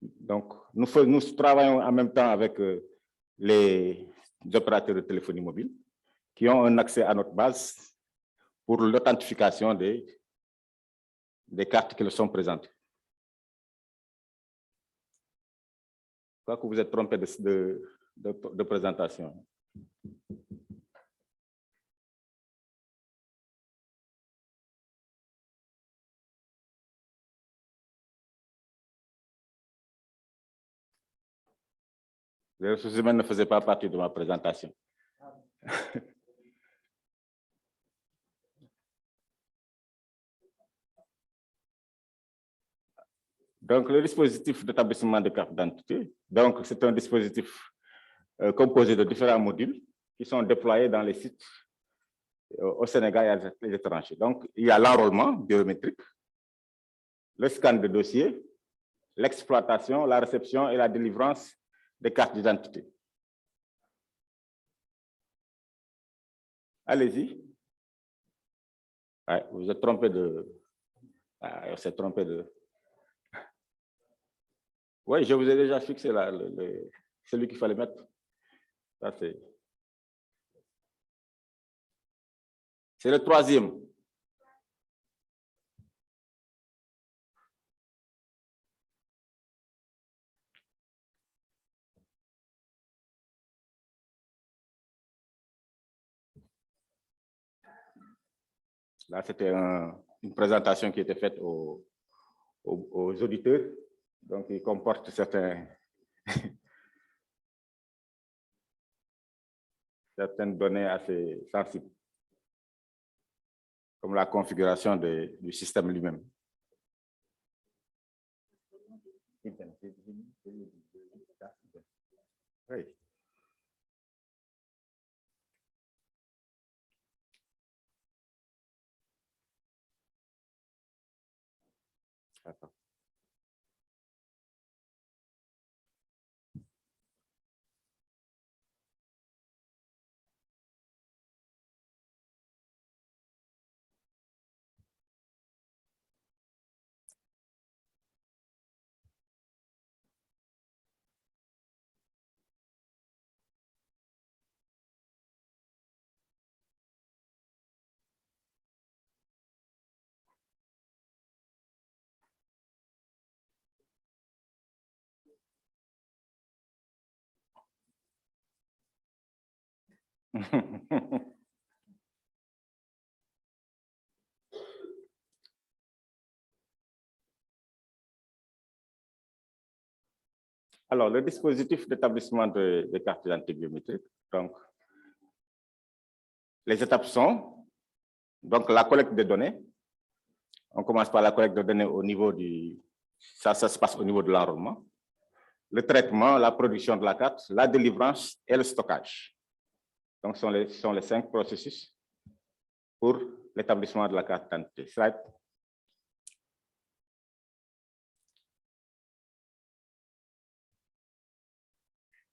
Donc, nous travaillons en même temps avec les opérateurs de téléphonie mobile qui ont un accès à notre base pour l'authentification des cartes qui leur sont présentées. Je crois que vous êtes trompé de présentation. Les ressources humaines ne faisaient pas partie de ma présentation. Donc, le dispositif d'établissement de carte d'identité, donc c'est un dispositif composé de différents modules qui sont déployés dans les sites au Sénégal et à l'étranger. Donc, il y a l'enrôlement biométrique, le scan de dossier, l'exploitation, la réception et la délivrance des cartes d'identité. Allez-y. Ouais, vous êtes trompé de... Ah, vous êtes trompé de... Oui, je vous ai déjà fixé celui qu'il fallait mettre. Ça, c'est le troisième. Là, c'était un une présentation qui était faite aux auditeurs. Donc, il comporte certaines données assez sensibles, comme la configuration du système lui-même. Oui. Attends. Alors, le dispositif d'établissement des cartes d'identité biométriques, donc, les étapes sont donc la collecte des données. On commence par la collecte de données au niveau ça se passe au niveau de l'enrôlement. Le traitement, la production de la carte, la délivrance et le stockage. Donc, ce sont les 5 processus pour l'établissement de la carte d'identité. Slide.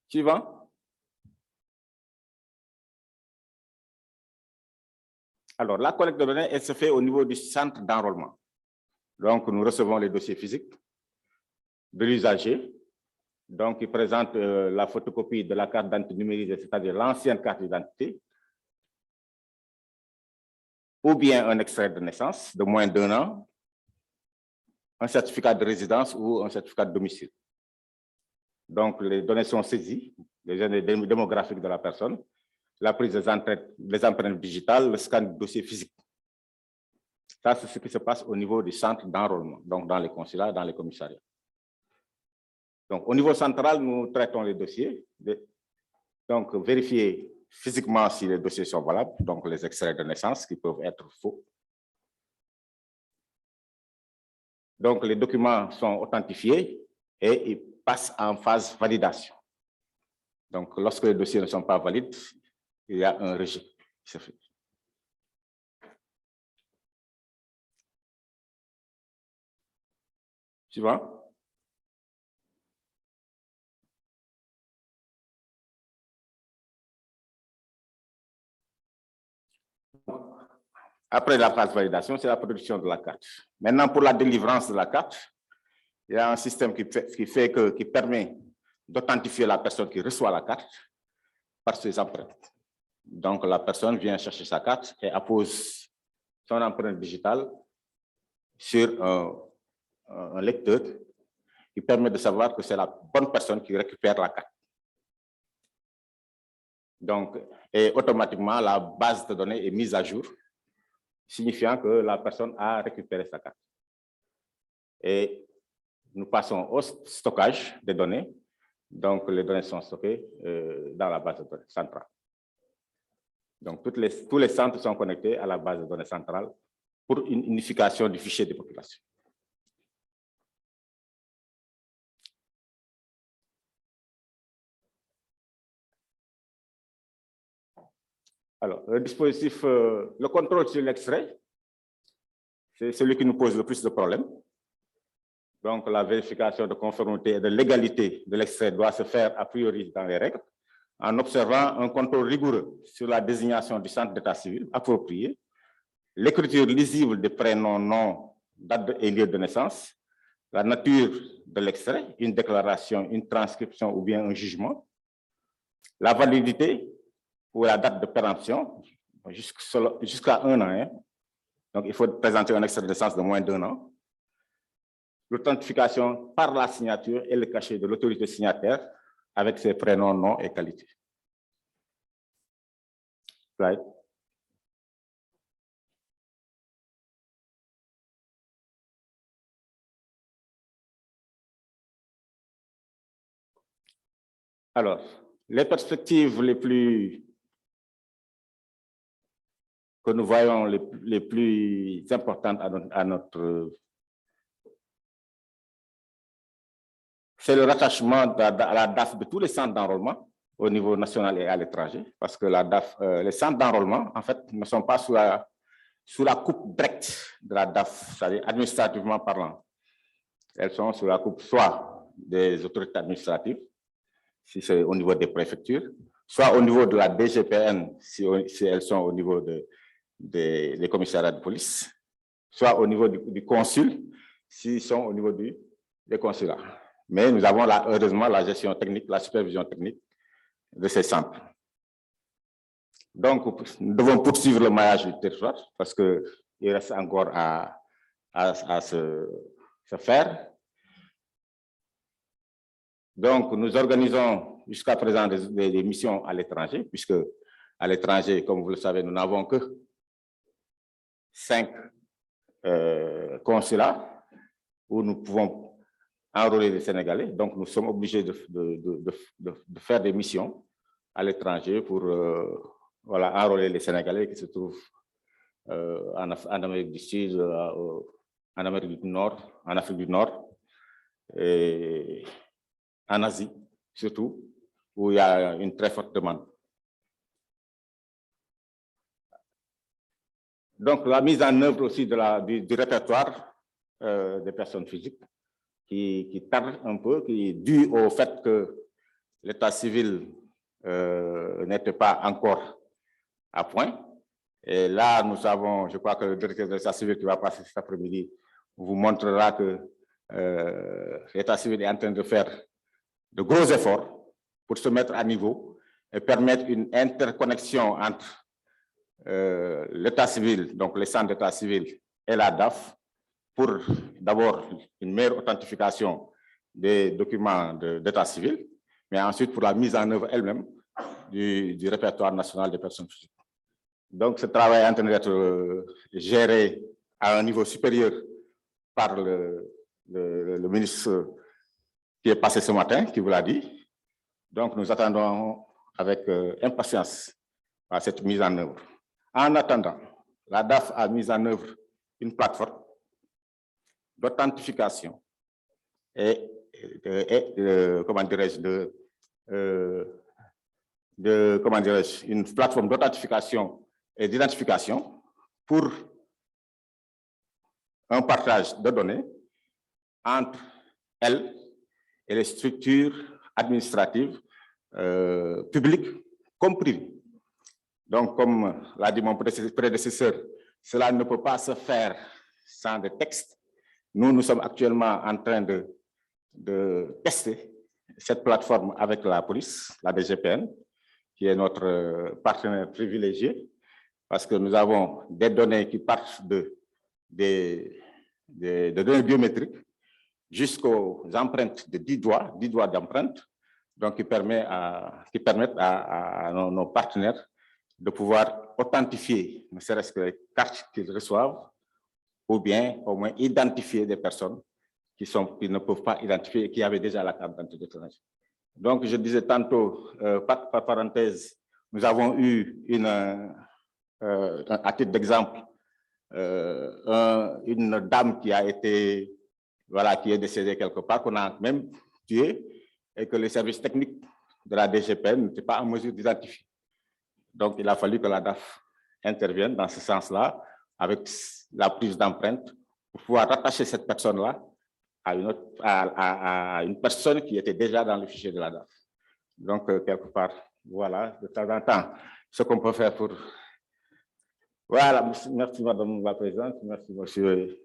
Suivant. Alors, la collecte de données, elle se fait au niveau du centre d'enrôlement. Donc, nous recevons les dossiers physiques de l'usager. Donc, il présente la photocopie de la carte d'identité numérisée, c'est-à-dire l'ancienne carte d'identité, ou bien un extrait de naissance de moins d'1 an, un certificat de résidence ou un certificat de domicile. Donc, les données sont saisies, les données démographiques de la personne, la prise des empreintes digitales, le scan du dossier physique. Ça, c'est ce qui se passe au niveau du centre d'enrôlement, donc dans les consulats, dans les commissariats. Donc, au niveau central, nous traitons les dossiers, donc vérifier physiquement si les dossiers sont valables, donc les extraits de naissance qui peuvent être faux. Donc, les documents sont authentifiés et ils passent en phase validation. Donc, lorsque les dossiers ne sont pas valides, il y a un rejet qui se fait. Suivant. Après la phase validation, c'est la production de la carte. Maintenant, pour la délivrance de la carte, il y a un système qui permet d'authentifier la personne qui reçoit la carte par ses empreintes. Donc, la personne vient chercher sa carte et appose son empreinte digitale sur un lecteur qui permet de savoir que c'est la bonne personne qui récupère la carte. Donc, et automatiquement, la base de données est mise à jour, signifiant que la personne a récupéré sa carte. Et nous passons au stockage des données. Donc, les données sont stockées dans la base de données centrale. Donc, tous les centres sont connectés à la base de données centrale pour une unification du fichier des populations. Alors, le dispositif, le contrôle sur l'extrait, c'est celui qui nous pose le plus de problèmes. Donc, la vérification de conformité et de légalité de l'extrait doit se faire a priori dans les règles, en observant un contrôle rigoureux sur la désignation du centre d'état civil approprié, l'écriture lisible des prénoms, noms, date et lieu de naissance, la nature de l'extrait, une déclaration, une transcription ou bien un jugement, la validité ou la date de péremption, jusqu'à 1 an. Hein. Donc, il faut présenter un extrait de naissance de moins d'1 an. L'authentification par la signature et le cachet de l'autorité signataire avec ses prénoms, noms et qualités. Slide. Alors, les perspectives les plus que nous voyons les plus importantes à notre c'est le rattachement à la DAF de tous les centres d'enrôlement au niveau national et à l'étranger, parce que la DAF, les centres d'enrôlement, en fait, ne sont pas sous la coupe directe de la DAF, c'est-à-dire administrativement parlant. Elles sont sous la coupe soit des autorités administratives, si c'est au niveau des préfectures, soit au niveau de la DGPN, si elles sont au niveau des commissariats de police, soit au niveau du consul, s'ils sont au niveau des consulats. Mais nous avons heureusement la gestion technique, la supervision technique de ces centres. Donc, nous devons poursuivre le maillage du territoire parce qu'il reste encore à se faire. Donc, nous organisons jusqu'à présent des missions à l'étranger, puisque à l'étranger, comme vous le savez, nous n'avons que 5 consulats où nous pouvons enrôler les Sénégalais. Donc, nous sommes obligés de faire des missions à l'étranger pour voilà, enrôler les Sénégalais qui se trouvent en Amérique du Sud, en Amérique du Nord, en Afrique du Nord, et en Asie surtout, où il y a une très forte demande. Donc, la mise en œuvre aussi du répertoire des personnes physiques qui tarde un peu, qui est dû au fait que l'état civil n'était pas encore à point. Et là, nous savons, je crois que le directeur de l'état civil qui va passer cet après-midi vous montrera que l'état civil est en train de faire de gros efforts pour se mettre à niveau et permettre une interconnexion entre l'état civil, donc les centres d'état civil et la DAF, pour d'abord une meilleure authentification des documents d'état civil, mais ensuite pour la mise en œuvre elle-même du répertoire national des personnes physiques. Donc, ce travail est en train d'être géré à un niveau supérieur par le ministre qui est passé ce matin, qui vous l'a dit. Donc, nous attendons avec impatience à cette mise en œuvre. En attendant, la DAF a mis en œuvre une plateforme d'authentification et comment dirais-je, une plateforme d'authentification et d'identification pour un partage de données entre elle et les structures administratives publiques comme privées. Donc, comme l'a dit mon prédécesseur, cela ne peut pas se faire sans des textes. Nous sommes actuellement en train de tester cette plateforme avec la police, la DGPN, qui est notre partenaire privilégié, parce que nous avons des données qui partent des données biométriques jusqu'aux empreintes de 10 doigts d'empreintes, donc qui permettent à nos partenaires de pouvoir authentifier, ne serait-ce que les cartes qu'ils reçoivent, ou bien au moins identifier des personnes qui ne peuvent pas identifier et qui avaient déjà la carte d'identité étrangère. Donc, je disais tantôt, par parenthèse, nous avons eu à titre d'exemple, une dame qui a été, voilà, qui est décédée quelque part, qu'on a même tuée, et que les services techniques de la DGPN n'étaient pas en mesure d'identifier. Donc, il a fallu que la DAF intervienne dans ce sens-là, avec la prise d'empreinte, pour pouvoir rattacher cette personne-là à une personne qui était déjà dans le fichier de la DAF. Donc, quelque part, voilà, de temps en temps, ce qu'on peut faire pour... Voilà, merci Madame la Présidente, merci Monsieur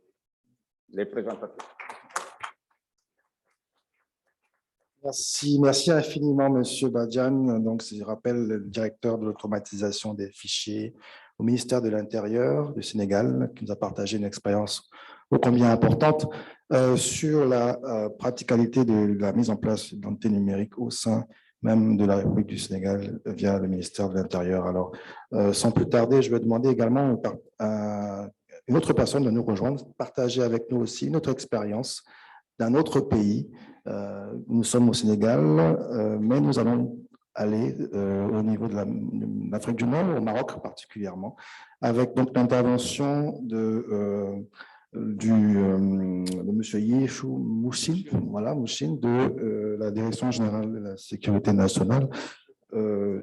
les présentateurs. Merci infiniment, Monsieur Badian. Donc, je rappelle le directeur de l'automatisation des fichiers au ministère de l'Intérieur du Sénégal, qui nous a partagé une expérience ô combien importante sur la praticalité de la mise en place d'identité numérique au sein même de la République du Sénégal via le ministère de l'Intérieur. Alors, sans plus tarder, je vais demander également à une autre personne de nous rejoindre, partager avec nous aussi notre expérience d'un autre pays Nous sommes au Sénégal, mais nous allons aller au niveau de l'Afrique du Nord, au Maroc particulièrement, avec donc l'intervention de monsieur Yeshou Moussine, voilà, Moussine, de la Direction générale de la sécurité nationale,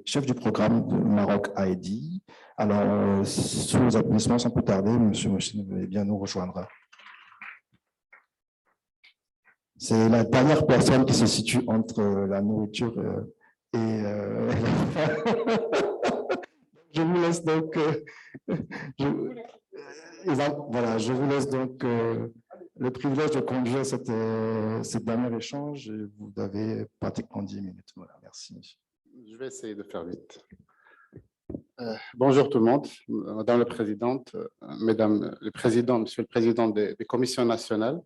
chef du programme de Maroc ID. Alors, sous les applaudissements, sans plus tarder, monsieur Moussine, vous allez bien nous rejoindre. C'est la dernière personne qui se situe entre la nourriture et je vous laisse donc voilà, je vous laisse donc le privilège de conduire cette dernier échange. Et vous avez pratiquement 10 minutes. Voilà, merci. Je vais essayer de faire vite. Bonjour tout le monde, Madame la Présidente, Mesdames les Présidents, Monsieur le Président des commissions nationales.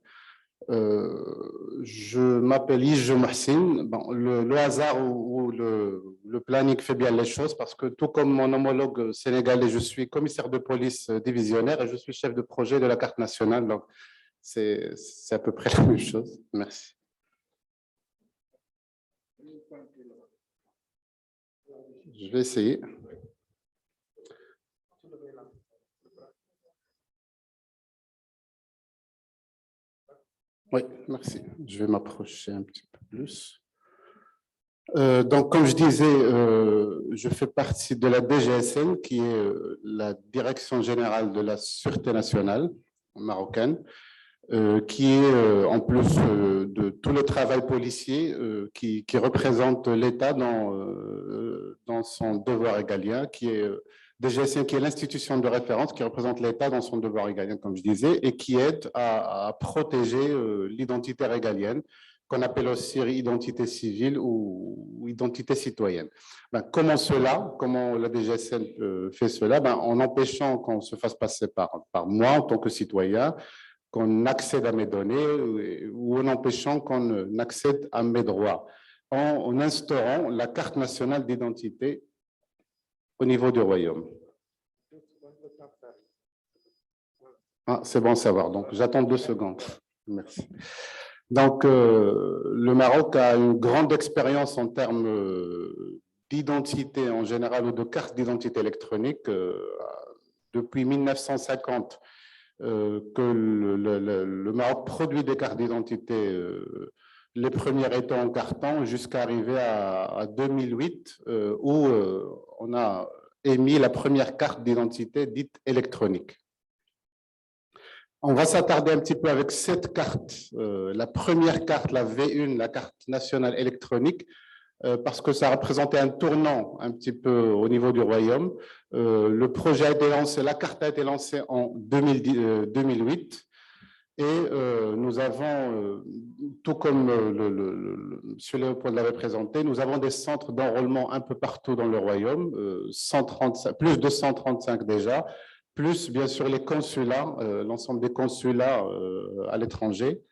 Je m'appelle Yeshou Moussine. Bon, le hasard ou le planning fait bien les choses parce que tout comme mon homologue sénégalais, je suis commissaire de police divisionnaire et je suis chef de projet de la carte nationale. Donc, c'est à peu près la même chose. Merci. Je vais essayer. Oui, merci. Je vais m'approcher un petit peu plus. Donc, comme je disais, je fais partie de la DGSN, qui est la Direction générale de la Sûreté nationale marocaine, qui est, en plus de tout le travail policier, qui représente l'État dans son devoir régalien, qui est DGSN, qui est l'institution de référence qui représente l'État dans son devoir régalien, comme je disais, et qui aide à protéger l'identité régalienne, qu'on appelle aussi identité civile ou identité citoyenne. Comment la DGSN fait cela? En empêchant qu'on se fasse passer par moi en tant que citoyen, qu'on accède à mes données ou en empêchant qu'on accède à mes droits, en instaurant la carte nationale d'identité au niveau du royaume. Ah, c'est bon à savoir, donc j'attends 2 secondes. Merci. Donc, le Maroc a une grande expérience en termes d'identité en général ou de carte d'identité électronique. Depuis 1950, que le Maroc produit des cartes d'identité, les premières étant en carton, jusqu'à arriver à 2008, où on a émis la première carte d'identité dite électronique. On va s'attarder un petit peu avec cette carte, la première carte, la V1, la carte nationale électronique, parce que ça représentait un tournant un petit peu au niveau du royaume. Le projet a été lancé, la carte a été lancée en 2008 et nous avons, tout comme M. Léopold l'avait présenté, nous avons des centres d'enrôlement un peu partout dans le royaume, plus de 135 déjà, plus bien sûr les consulats, l'ensemble des consulats à l'étranger.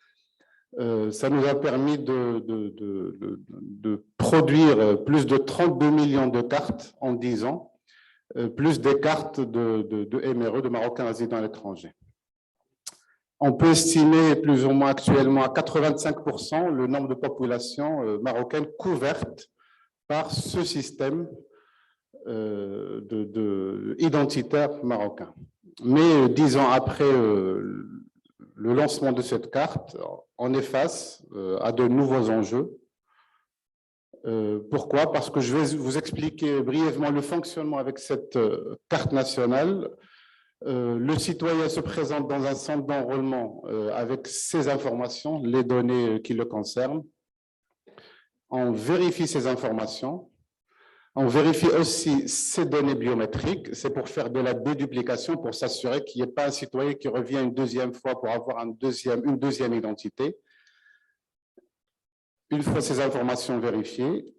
Ça nous a permis de produire plus de 32 millions de cartes en 10 ans, plus des cartes de MRE, de Marocains résidant à l'étranger. On peut estimer plus ou moins actuellement à 85% le nombre de populations marocaines couvertes par ce système identitaire marocain. Mais 10 ans après le lancement de cette carte, on est face à de nouveaux enjeux. Pourquoi? Parce que je vais vous expliquer brièvement le fonctionnement avec cette carte nationale. Le citoyen se présente dans un centre d'enrôlement avec ses informations, les données qui le concernent. On vérifie ces informations. On vérifie aussi ces données biométriques. C'est pour faire de la déduplication, pour s'assurer qu'il n'y ait pas un citoyen qui revient une deuxième fois pour avoir une deuxième identité. Une fois ces informations vérifiées,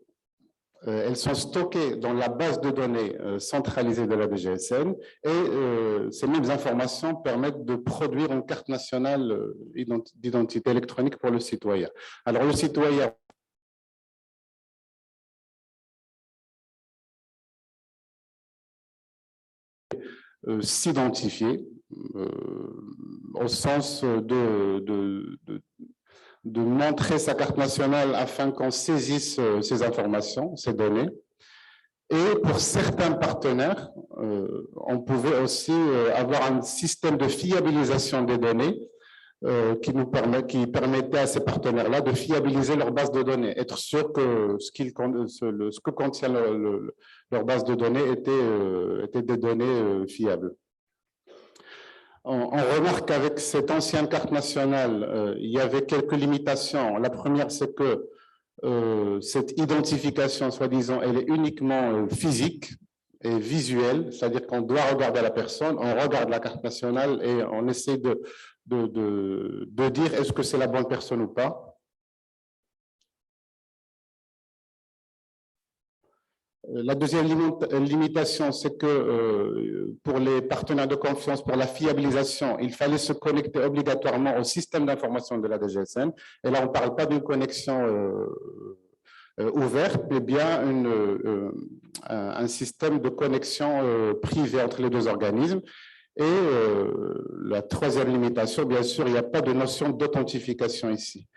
elles sont stockées dans la base de données centralisée de la DGSN et ces mêmes informations permettent de produire une carte nationale d'identité électronique pour le citoyen. Alors, le citoyen s'identifier au sens de montrer sa carte nationale afin qu'on saisisse ces informations, ces données. Et pour certains partenaires, on pouvait aussi avoir un système de fiabilisation des données qui permettait à ces partenaires-là de fiabiliser leur base de données, être sûr que ce que contient leur base de données était des données fiables. On remarque qu'avec cette ancienne carte nationale, il y avait quelques limitations. La première, c'est que cette identification, soi-disant, elle est uniquement physique et visuelle, c'est-à-dire qu'on doit regarder la personne, on regarde la carte nationale et on essaie de dire est-ce que c'est la bonne personne ou pas. La deuxième limitation, c'est que pour les partenaires de confiance, pour la fiabilisation, il fallait se connecter obligatoirement au système d'information de la DGSN. Et là, on ne parle pas d'une connexion ouverte, mais bien un système de connexion privée entre les deux organismes. Et la troisième limitation, bien sûr, il n'y a pas de notion d'authentification ici.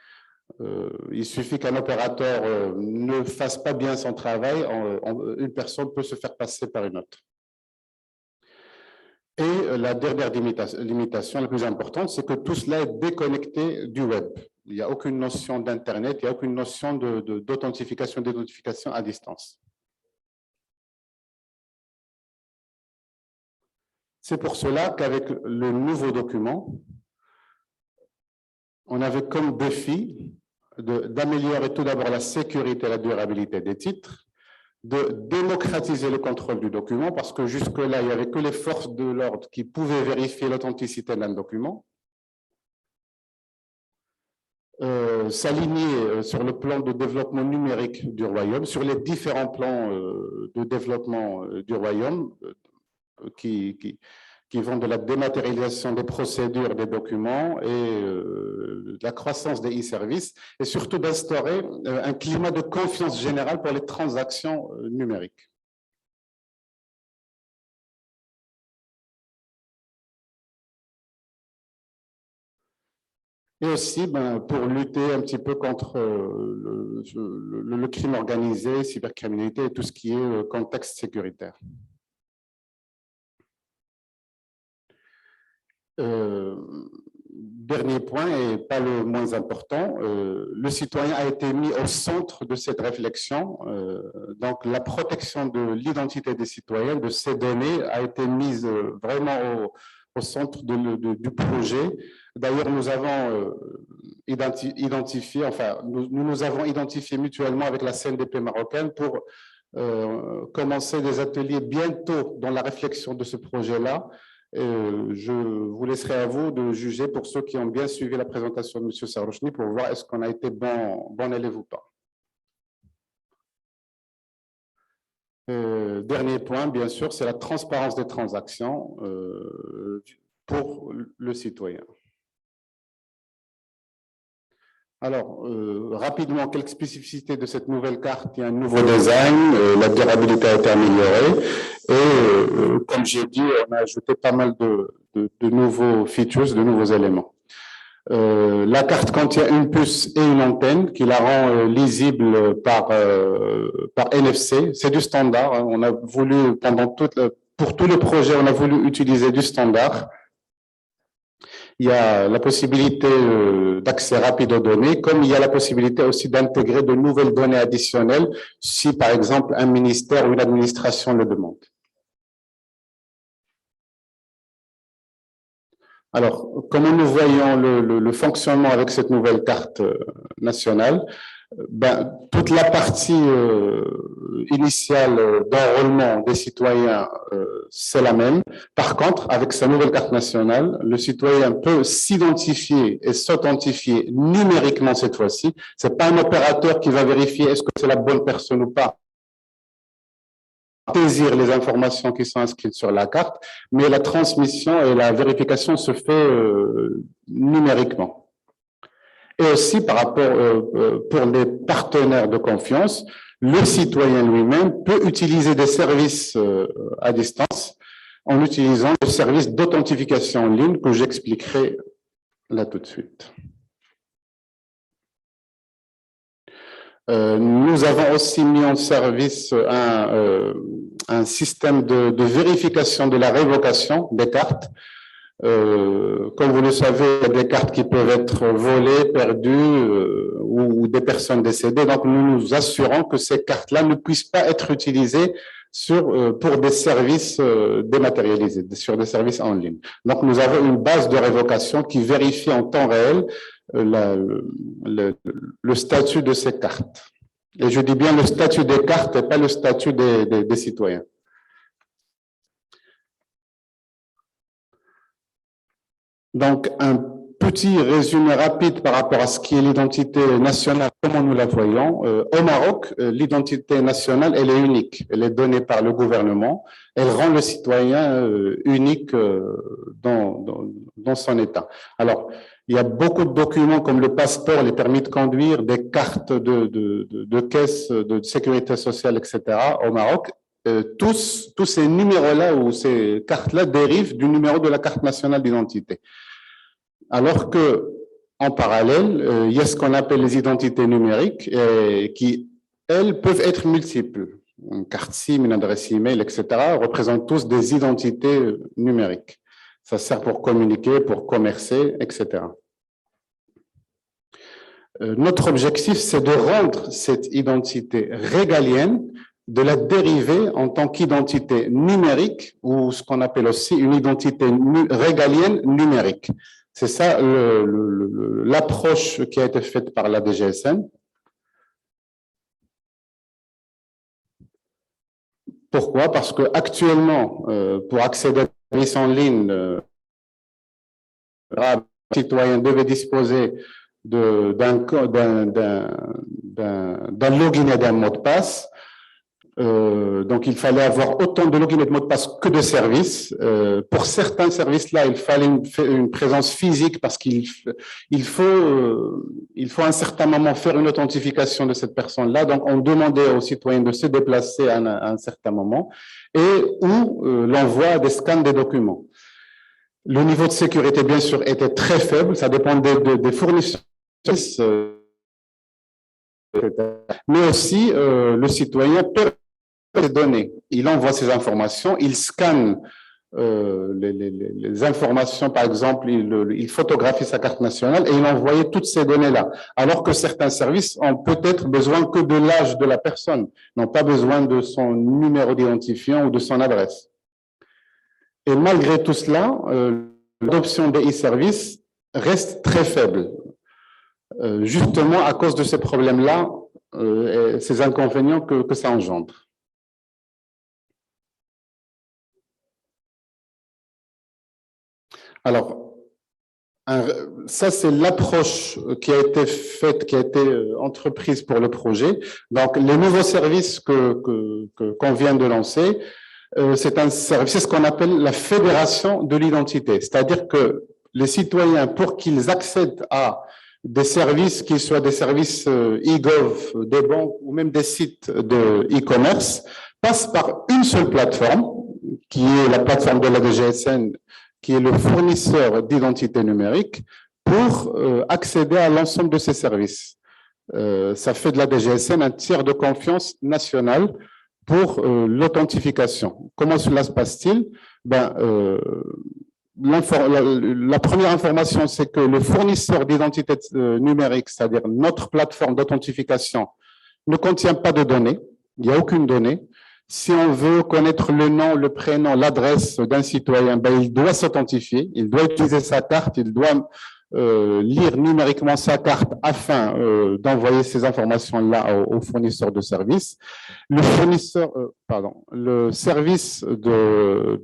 Il suffit qu'un opérateur ne fasse pas bien son travail, une personne peut se faire passer par une autre. Et la dernière limitation, la plus importante, c'est que tout cela est déconnecté du web. Il n'y a aucune notion d'Internet, il n'y a aucune notion d'authentification, d'identification à distance. C'est pour cela qu'avec le nouveau document, on avait comme défi d'améliorer tout d'abord la sécurité et la durabilité des titres, de démocratiser le contrôle du document, parce que jusque-là, il n'y avait que les forces de l'ordre qui pouvaient vérifier l'authenticité d'un document, s'aligner sur le plan de développement numérique du Royaume, sur les différents plans de développement du Royaume, qui vont de la dématérialisation des procédures des documents et de la croissance des e-services, et surtout d'instaurer un climat de confiance générale pour les transactions numériques. Et aussi pour lutter un petit peu contre le crime organisé, cybercriminalité et tout ce qui est contexte sécuritaire. Dernier point, et pas le moins important, le citoyen a été mis au centre de cette réflexion. Donc, la protection de l'identité des citoyens, de ces données, a été mise vraiment au centre du projet. D'ailleurs, nous avons identifié, enfin, nous avons identifié mutuellement avec la CNDP marocaine pour commencer des ateliers bientôt dans la réflexion de ce projet-là. Je vous laisserai à vous de juger pour ceux qui ont bien suivi la présentation de M. Sarrouchni pour voir est-ce qu'on a été bon élève ou pas. Dernier point, bien sûr, c'est la transparence des transactions pour le citoyen. Alors, rapidement, quelques spécificités de cette nouvelle carte. Il y a un nouveau design, la durabilité a été améliorée et, comme j'ai dit, on a ajouté pas mal de nouveaux features, de nouveaux éléments. La carte contient une puce et une antenne qui la rend lisible par NFC. C'est du standard. Hein. On a voulu, pour tout le projet, on a voulu utiliser du standard. Il y a la possibilité d'accès rapide aux données, comme il y a la possibilité aussi d'intégrer de nouvelles données additionnelles si, par exemple, un ministère ou une administration le demande. Alors, comment nous voyons le fonctionnement avec cette nouvelle carte nationale? Toute la partie initiale d'enrôlement des citoyens, c'est la même. Par contre, avec sa nouvelle carte nationale, le citoyen peut s'identifier et s'authentifier numériquement cette fois-ci. Ce n'est pas un opérateur qui va vérifier est-ce que c'est la bonne personne ou pas, saisir les informations qui sont inscrites sur la carte, mais la transmission et la vérification se fait numériquement. Et aussi, par rapport pour les partenaires de confiance, le citoyen lui-même peut utiliser des services à distance en utilisant le service d'authentification en ligne que j'expliquerai là tout de suite. Nous avons aussi mis en service un système de vérification de la révocation des cartes. Comme vous le savez, il y a des cartes qui peuvent être volées, perdues ou des personnes décédées. Donc, nous nous assurons que ces cartes-là ne puissent pas être utilisées pour des services dématérialisés, sur des services en ligne. Donc, nous avons une base de révocation qui vérifie en temps réel le statut de ces cartes. Et je dis bien le statut des cartes et pas le statut des citoyens. Donc, un petit résumé rapide par rapport à ce qui est l'identité nationale, comment nous la voyons. Au Maroc, l'identité nationale, elle est unique. Elle est donnée par le gouvernement. Elle rend le citoyen unique dans son État. Alors, il y a beaucoup de documents comme le passeport, les permis de conduire, des cartes de caisse de sécurité sociale, etc. au Maroc. Tous ces numéros-là ou ces cartes-là dérivent du numéro de la carte nationale d'identité. Alors que, en parallèle, il y a ce qu'on appelle les identités numériques qui, elles, peuvent être multiples. Une carte SIM, une adresse email, etc. représentent tous des identités numériques. Ça sert pour communiquer, pour commercer, etc. Notre objectif, c'est de rendre cette identité régalienne, de la dériver en tant qu'identité numérique ou ce qu'on appelle aussi une identité régalienne numérique. C'est ça l'approche qui a été faite par la DGSN. Pourquoi? Parce que actuellement, pour accéder à des services en ligne, un citoyen devait disposer d'un login et d'un mot de passe. Donc, il fallait avoir autant de login et de mot de passe que de services. Pour certains services-là, il fallait une présence physique parce qu'il faut à un certain moment faire une authentification de cette personne-là. Donc, on demandait aux citoyens de se déplacer à un certain moment et ou l'envoi des scans des documents. Le niveau de sécurité, bien sûr, était très faible. Ça dépendait des fournisseurs. Mais aussi, le citoyen peut les données. Il envoie ces informations, il scanne les informations, par exemple, il photographie sa carte nationale et il envoyait toutes ces données-là. Alors que certains services ont peut-être besoin que de l'âge de la personne, n'ont pas besoin de son numéro d'identifiant ou de son adresse. Et malgré tout cela, l'adoption des e-services reste très faible. Justement à cause de ces problèmes-là, ces inconvénients que ça engendre. Alors, ça c'est l'approche qui a été faite, qui a été entreprise pour le projet. Donc, les nouveaux services qu'on vient de lancer, c'est un service, c'est ce qu'on appelle la fédération de l'identité. C'est-à-dire que les citoyens, pour qu'ils accèdent à des services, qu'ils soient des services e-gov, des banques ou même des sites de e-commerce, passent par une seule plateforme, qui est la plateforme de la DGSN, qui est le fournisseur d'identité numérique, pour accéder à l'ensemble de ces services. Ça fait de la DGSN un tiers de confiance national pour l'authentification. Comment cela se passe-t-il? La première information, c'est que le fournisseur d'identité numérique, c'est-à-dire notre plateforme d'authentification, ne contient pas de données. Il n'y a aucune donnée. Si on veut connaître le nom, le prénom, l'adresse d'un citoyen, il doit s'authentifier, il doit utiliser sa carte, il doit lire numériquement sa carte afin d'envoyer ces informations-là au fournisseur de services. Le service de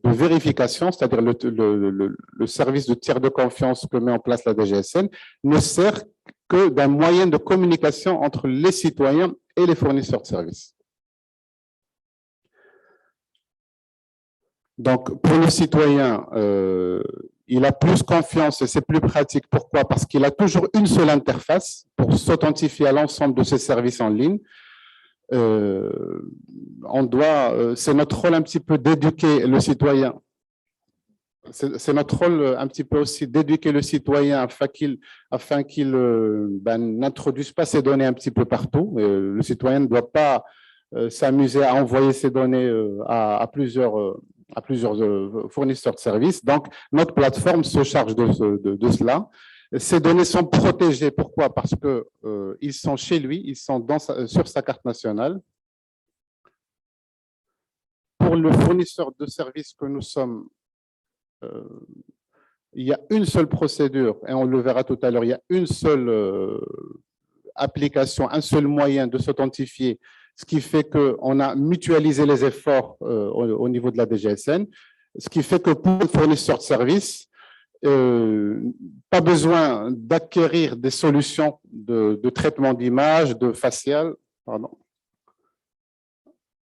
vérification, c'est-à-dire le service de tiers de confiance que met en place la DGSN, ne sert que d'un moyen de communication entre les citoyens et les fournisseurs de services. Donc, pour le citoyen, il a plus confiance et c'est plus pratique. Pourquoi? Parce qu'il a toujours une seule interface pour s'authentifier à l'ensemble de ses services en ligne. C'est notre rôle un petit peu d'éduquer le citoyen c'est notre rôle un petit peu aussi d'éduquer le citoyen afin qu'il n'introduise pas ses données un petit peu partout. Le citoyen ne doit pas s'amuser à envoyer ses données à plusieurs fournisseurs de services. Donc, notre plateforme se charge de cela. Ces données sont protégées. Pourquoi? Parce que ils sont chez lui, ils sont sur sa carte nationale. Pour le fournisseur de services que nous sommes, il y a une seule procédure, et on le verra tout à l'heure, il y a une seule application, un seul moyen de s'authentifier, ce qui fait qu'on a mutualisé les efforts au niveau de la DGSN, ce qui fait que pour le fournisseur de services, pas besoin d'acquérir des solutions de traitement d'image, de facial, pardon.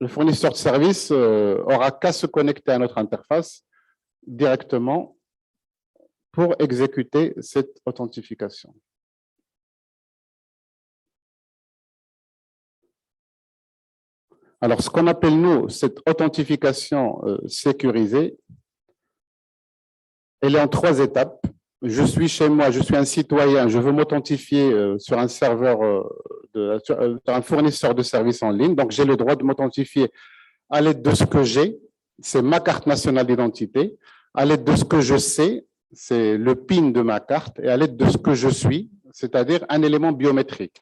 Le fournisseur de services aura qu'à se connecter à notre interface directement pour exécuter cette authentification. Alors, ce qu'on appelle, nous, cette authentification sécurisée, elle est en 3 étapes. Je suis chez moi, je suis un citoyen, je veux m'authentifier sur un serveur, sur un fournisseur de services en ligne. Donc, j'ai le droit de m'authentifier à l'aide de ce que j'ai, c'est ma carte nationale d'identité. À l'aide de ce que je sais, c'est le PIN de ma carte. Et à l'aide de ce que je suis, c'est-à-dire un élément biométrique.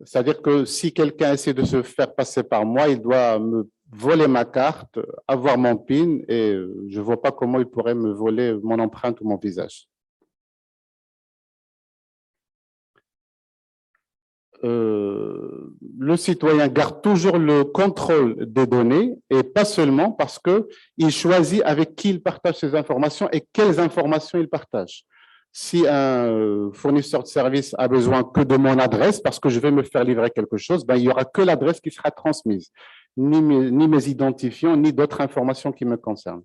C'est-à-dire que si quelqu'un essaie de se faire passer par moi, il doit me voler ma carte, avoir mon PIN, et je ne vois pas comment il pourrait me voler mon empreinte ou mon visage. Le citoyen garde toujours le contrôle des données, et pas seulement parce qu'il choisit avec qui il partage ses informations et quelles informations il partage. Si un fournisseur de services a besoin que de mon adresse parce que je vais me faire livrer quelque chose, ben, il n'y aura que l'adresse qui sera transmise, ni mes identifiants, ni d'autres informations qui me concernent.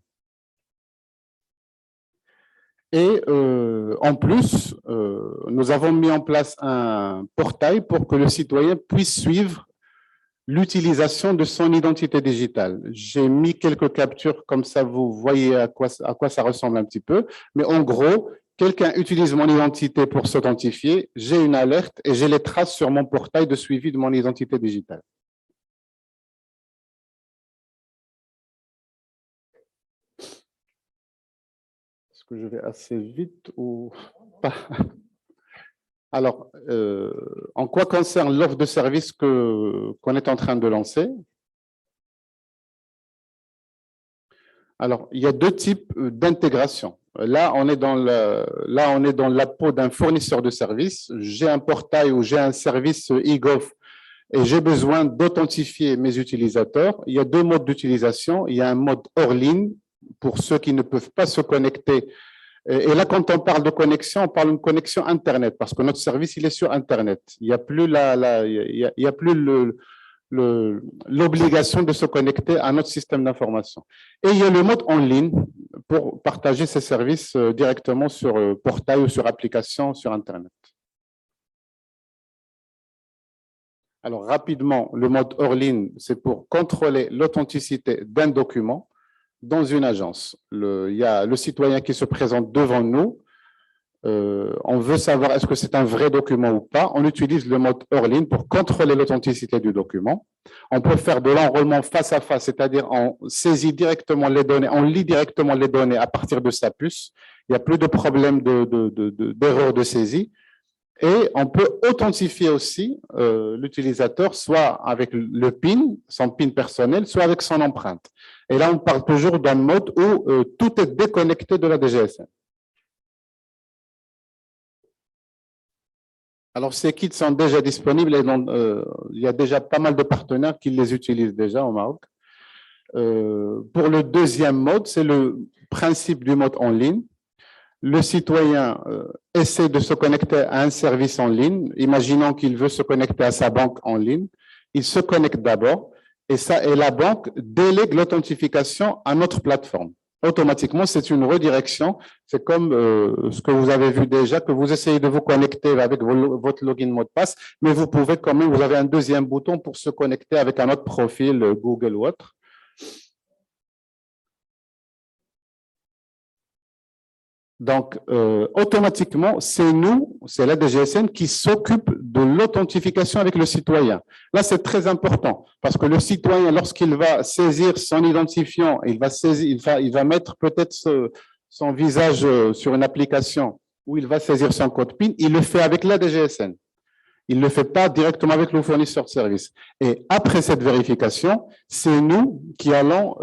Et en plus, nous avons mis en place un portail pour que le citoyen puisse suivre l'utilisation de son identité digitale. J'ai mis quelques captures, comme ça vous voyez à quoi ça ressemble un petit peu. Mais en gros, quelqu'un utilise mon identité pour s'authentifier, j'ai une alerte et j'ai les traces sur mon portail de suivi de mon identité digitale. Est-ce que je vais assez vite ou pas? Alors, en quoi concerne l'offre de service qu'on est en train de lancer? Alors, il y a 2 types d'intégration. Là, on est dans la peau d'un fournisseur de services. J'ai un portail ou j'ai un service e-gov et j'ai besoin d'authentifier mes utilisateurs. Il y a 2 modes d'utilisation. Il y a un mode hors ligne pour ceux qui ne peuvent pas se connecter. Et là, quand on parle de connexion, on parle d'une connexion Internet, parce que notre service, il est sur Internet. Il n'y a plus l'obligation de se connecter à notre système d'information. Et il y a le mode en ligne pour partager ces services directement sur portail ou sur application sur Internet. Alors, rapidement, le mode hors ligne, c'est pour contrôler l'authenticité d'un document dans une agence. Il y a le citoyen qui se présente devant nous. On veut savoir est-ce que c'est un vrai document ou pas. On utilise le mode hors ligne pour contrôler l'authenticité du document. On peut faire de l'enrôlement face à face, c'est-à-dire on saisit directement les données, on lit directement les données à partir de sa puce. Il n'y a plus de problème d'erreur de saisie. Et on peut authentifier aussi l'utilisateur, soit avec le PIN, son PIN personnel, soit avec son empreinte. Et là, on parle toujours d'un mode où tout est déconnecté de la DGSN. Alors, ces kits sont déjà disponibles et il y a déjà pas mal de partenaires qui les utilisent déjà au Maroc. Pour le deuxième mode, c'est le principe du mode en ligne. Le citoyen essaie de se connecter à un service en ligne. Imaginons qu'il veut se connecter à sa banque en ligne. Il se connecte d'abord et la banque délègue l'authentification à notre plateforme. Automatiquement, c'est une redirection. C'est comme ce que vous avez vu déjà, que vous essayez de vous connecter avec votre login mot de passe, mais vous pouvez quand même, vous avez un deuxième bouton pour se connecter avec un autre profil, Google ou autre. Donc, automatiquement, c'est nous, c'est la DGSN qui s'occupe de l'authentification avec le citoyen. Là, c'est très important parce que le citoyen, lorsqu'il va saisir son identifiant, il va mettre peut-être son visage sur une application où il va saisir son code PIN, il le fait avec la DGSN. Il ne le fait pas directement avec le fournisseur de service. Et après cette vérification, c'est nous qui allons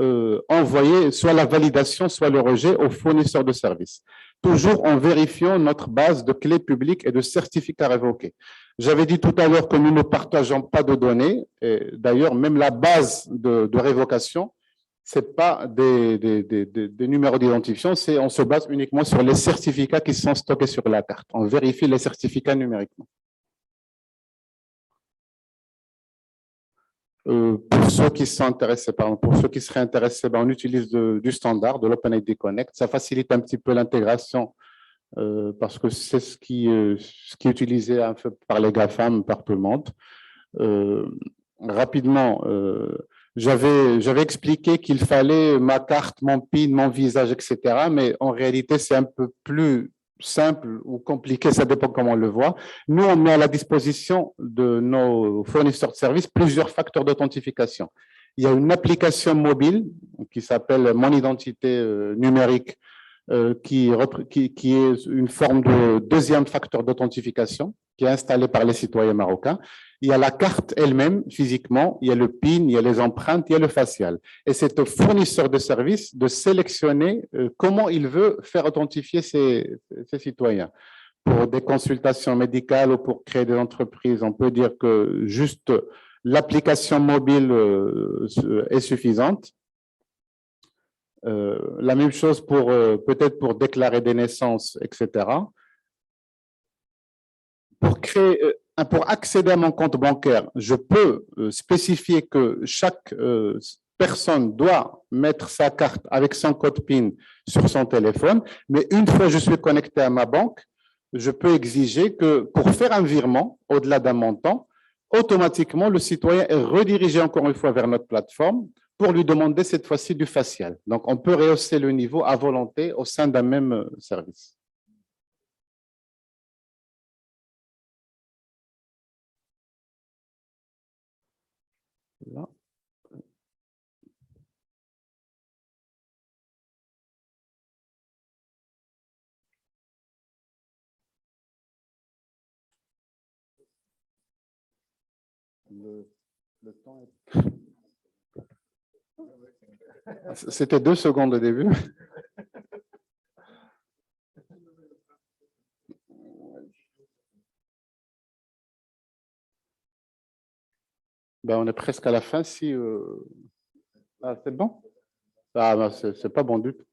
envoyer soit la validation, soit le rejet au fournisseur de service. Toujours en vérifiant notre base de clés publiques et de certificats révoqués. J'avais dit tout à l'heure que nous ne partageons pas de données. D'ailleurs, même la base de révocation, ce n'est pas des numéros d'identifiant, on se base uniquement sur les certificats qui sont stockés sur la carte. On vérifie les certificats numériquement. Pour ceux qui sont intéressés, pour ceux qui seraient intéressés, on utilise du standard, de l'OpenID Connect. Ça facilite un petit peu l'intégration parce que c'est ce qui est utilisé un peu par les GAFAM, par tout le monde. Rapidement, j'avais expliqué qu'il fallait ma carte, mon PIN, mon visage, etc. Mais en réalité, c'est un peu plus simple ou compliqué, ça dépend comment on le voit. Nous, on met à la disposition de nos fournisseurs de services plusieurs facteurs d'authentification. Il y a une application mobile qui s'appelle Mon Identité numérique, qui est une forme de deuxième facteur d'authentification qui est installé par les citoyens marocains. Il y a la carte elle-même, physiquement, il y a le PIN, il y a les empreintes, il y a le facial. Et c'est au fournisseur de services de sélectionner comment il veut faire authentifier ses citoyens. Pour des consultations médicales ou pour créer des entreprises, on peut dire que juste l'application mobile est suffisante. La même chose pour peut-être pour déclarer des naissances, etc. Pour accéder à mon compte bancaire, je peux spécifier que chaque personne doit mettre sa carte avec son code PIN sur son téléphone, mais une fois que je suis connecté à ma banque, je peux exiger que pour faire un virement au-delà d'un montant, automatiquement, le citoyen est redirigé encore une fois vers notre plateforme pour lui demander cette fois-ci du facial. Donc, on peut rehausser le niveau à volonté au sein d'un même service. Là. Le temps est... C'était 2 secondes au début. Ben, on est presque à la fin. Si, ah, c'est bon? Ah, ben, c'est pas bon du tout.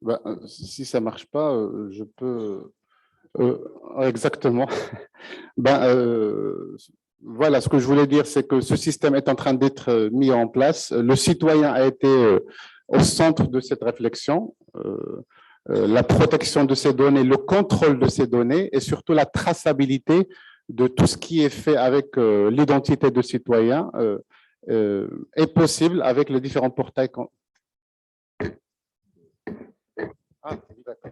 Ben, si ça marche pas, je peux... exactement. Ben, voilà, ce que je voulais dire, c'est que ce système est en train d'être mis en place. Le citoyen a été au centre de cette réflexion. La protection de ces données, le contrôle de ces données et surtout la traçabilité de tout ce qui est fait avec l'identité de citoyen est possible avec les différents portails. Ah, d'accord.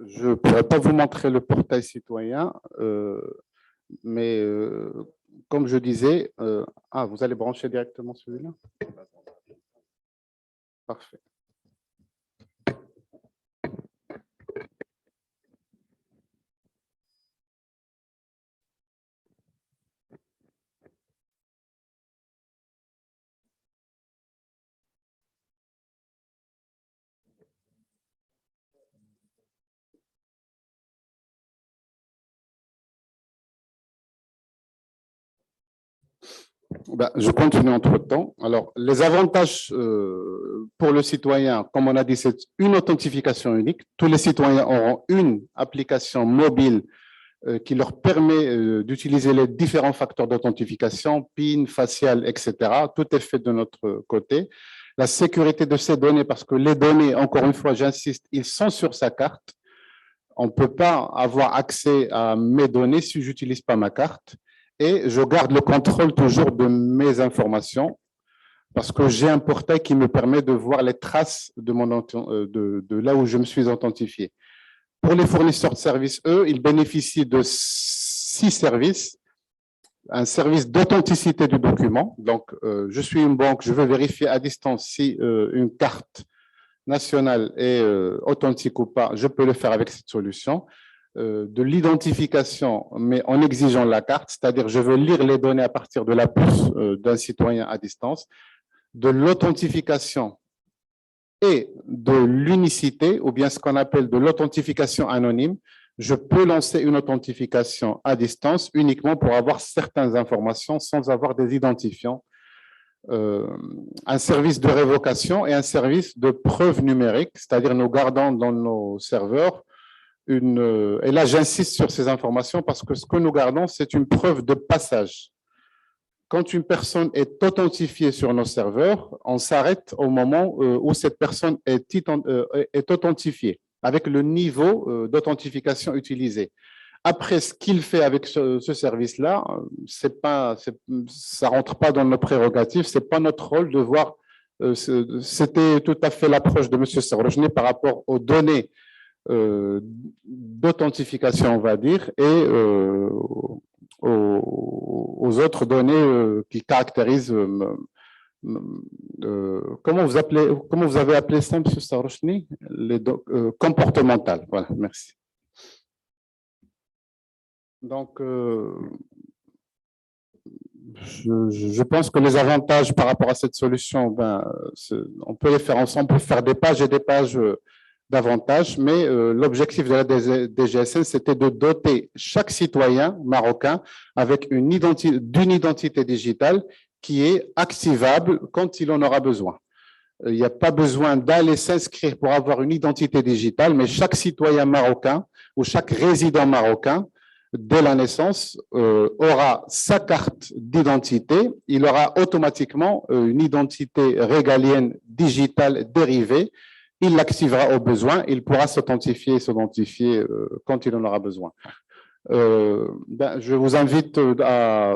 Je ne pourrais pas vous montrer le portail citoyen, mais comme je disais, vous allez brancher directement celui-là? Parfait. Ben, je continue entre-temps. Alors, les avantages pour le citoyen, comme on a dit, c'est une authentification unique. Tous les citoyens auront une application mobile qui leur permet d'utiliser les différents facteurs d'authentification, PIN, facial, etc. Tout est fait de notre côté. La sécurité de ces données, parce que les données, encore une fois, j'insiste, ils sont sur sa carte. On ne peut pas avoir accès à mes données si je n'utilise pas ma carte. Et je garde le contrôle toujours de mes informations parce que j'ai un portail qui me permet de voir les traces de là où je me suis authentifié. Pour les fournisseurs de services, eux, ils bénéficient de 6 services. Un service d'authenticité du document. Donc, je suis une banque, je veux vérifier à distance si une carte nationale est authentique ou pas. Je peux le faire avec cette solution. De l'identification, mais en exigeant la carte, c'est-à-dire je veux lire les données à partir de la puce d'un citoyen à distance. De l'authentification et de l'unicité, ou bien ce qu'on appelle de l'authentification anonyme. Je peux lancer une authentification à distance uniquement pour avoir certaines informations sans avoir des identifiants. Un service de révocation et un service de preuve numérique, c'est-à-dire nous gardons dans nos serveurs et là j'insiste sur ces informations parce que ce que nous gardons, c'est une preuve de passage. Quand une personne est authentifiée sur nos serveurs, on s'arrête au moment où cette personne est authentifiée, avec le niveau d'authentification utilisé. Après, ce qu'il fait avec ce service-là, ça ne rentre pas dans nos prérogatives, ce n'est pas notre rôle de voir. C'était tout à fait l'approche de M. Sarojny par rapport aux données d'authentification, on va dire, et aux autres données qui caractérisent. Comment vous avez appelé ça, M. Sarojny? Comportementales. Voilà, merci. Donc, je pense que les avantages par rapport à cette solution, on peut les faire ensemble, on peut faire des pages et des pages d'avantages, mais l'objectif de la DGSN, c'était de doter chaque citoyen marocain avec d'une identité digitale qui est activable quand il en aura besoin. Il n'y a pas besoin d'aller s'inscrire pour avoir une identité digitale, mais chaque citoyen marocain ou chaque résident marocain, dès la naissance, aura sa carte d'identité. Il aura automatiquement une identité régalienne digitale dérivée. Il l'activera au besoin. Il pourra s'identifier quand il en aura besoin. Je vous invite à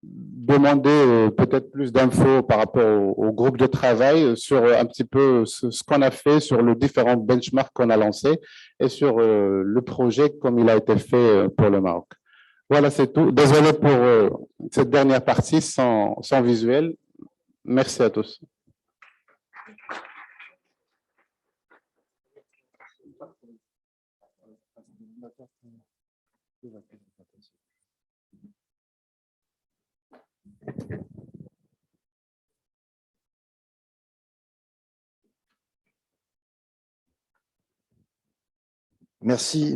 demander peut-être plus d'infos par rapport au groupe de travail sur un petit peu ce qu'on a fait, sur les différents benchmarks qu'on a lancés et sur le projet comme il a été fait pour le Maroc. Voilà, c'est tout. Désolé pour cette dernière partie sans visuel. Merci à tous. Merci,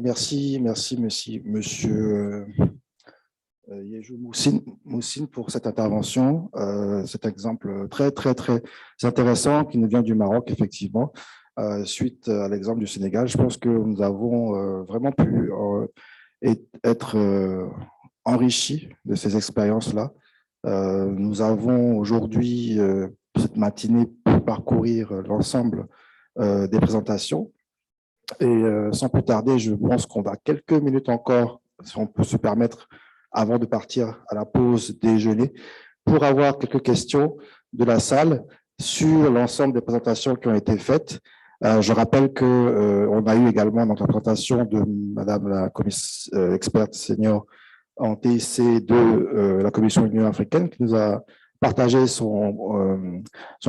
monsieur Yejou Moussine pour cette intervention, cet exemple très intéressant qui nous vient du Maroc, effectivement. Suite à l'exemple du Sénégal, je pense que nous avons vraiment pu être enrichis de ces expériences-là. Nous avons aujourd'hui, cette matinée, pu parcourir l'ensemble des présentations. Et sans plus tarder, je pense qu'on va quelques minutes encore, si on peut se permettre, avant de partir à la pause déjeuner, pour avoir quelques questions de la salle sur l'ensemble des présentations qui ont été faites. Je rappelle qu'on a eu également dans la présentation de Madame la experte senior en TIC de la Commission de l'Union africaine qui nous a partagé son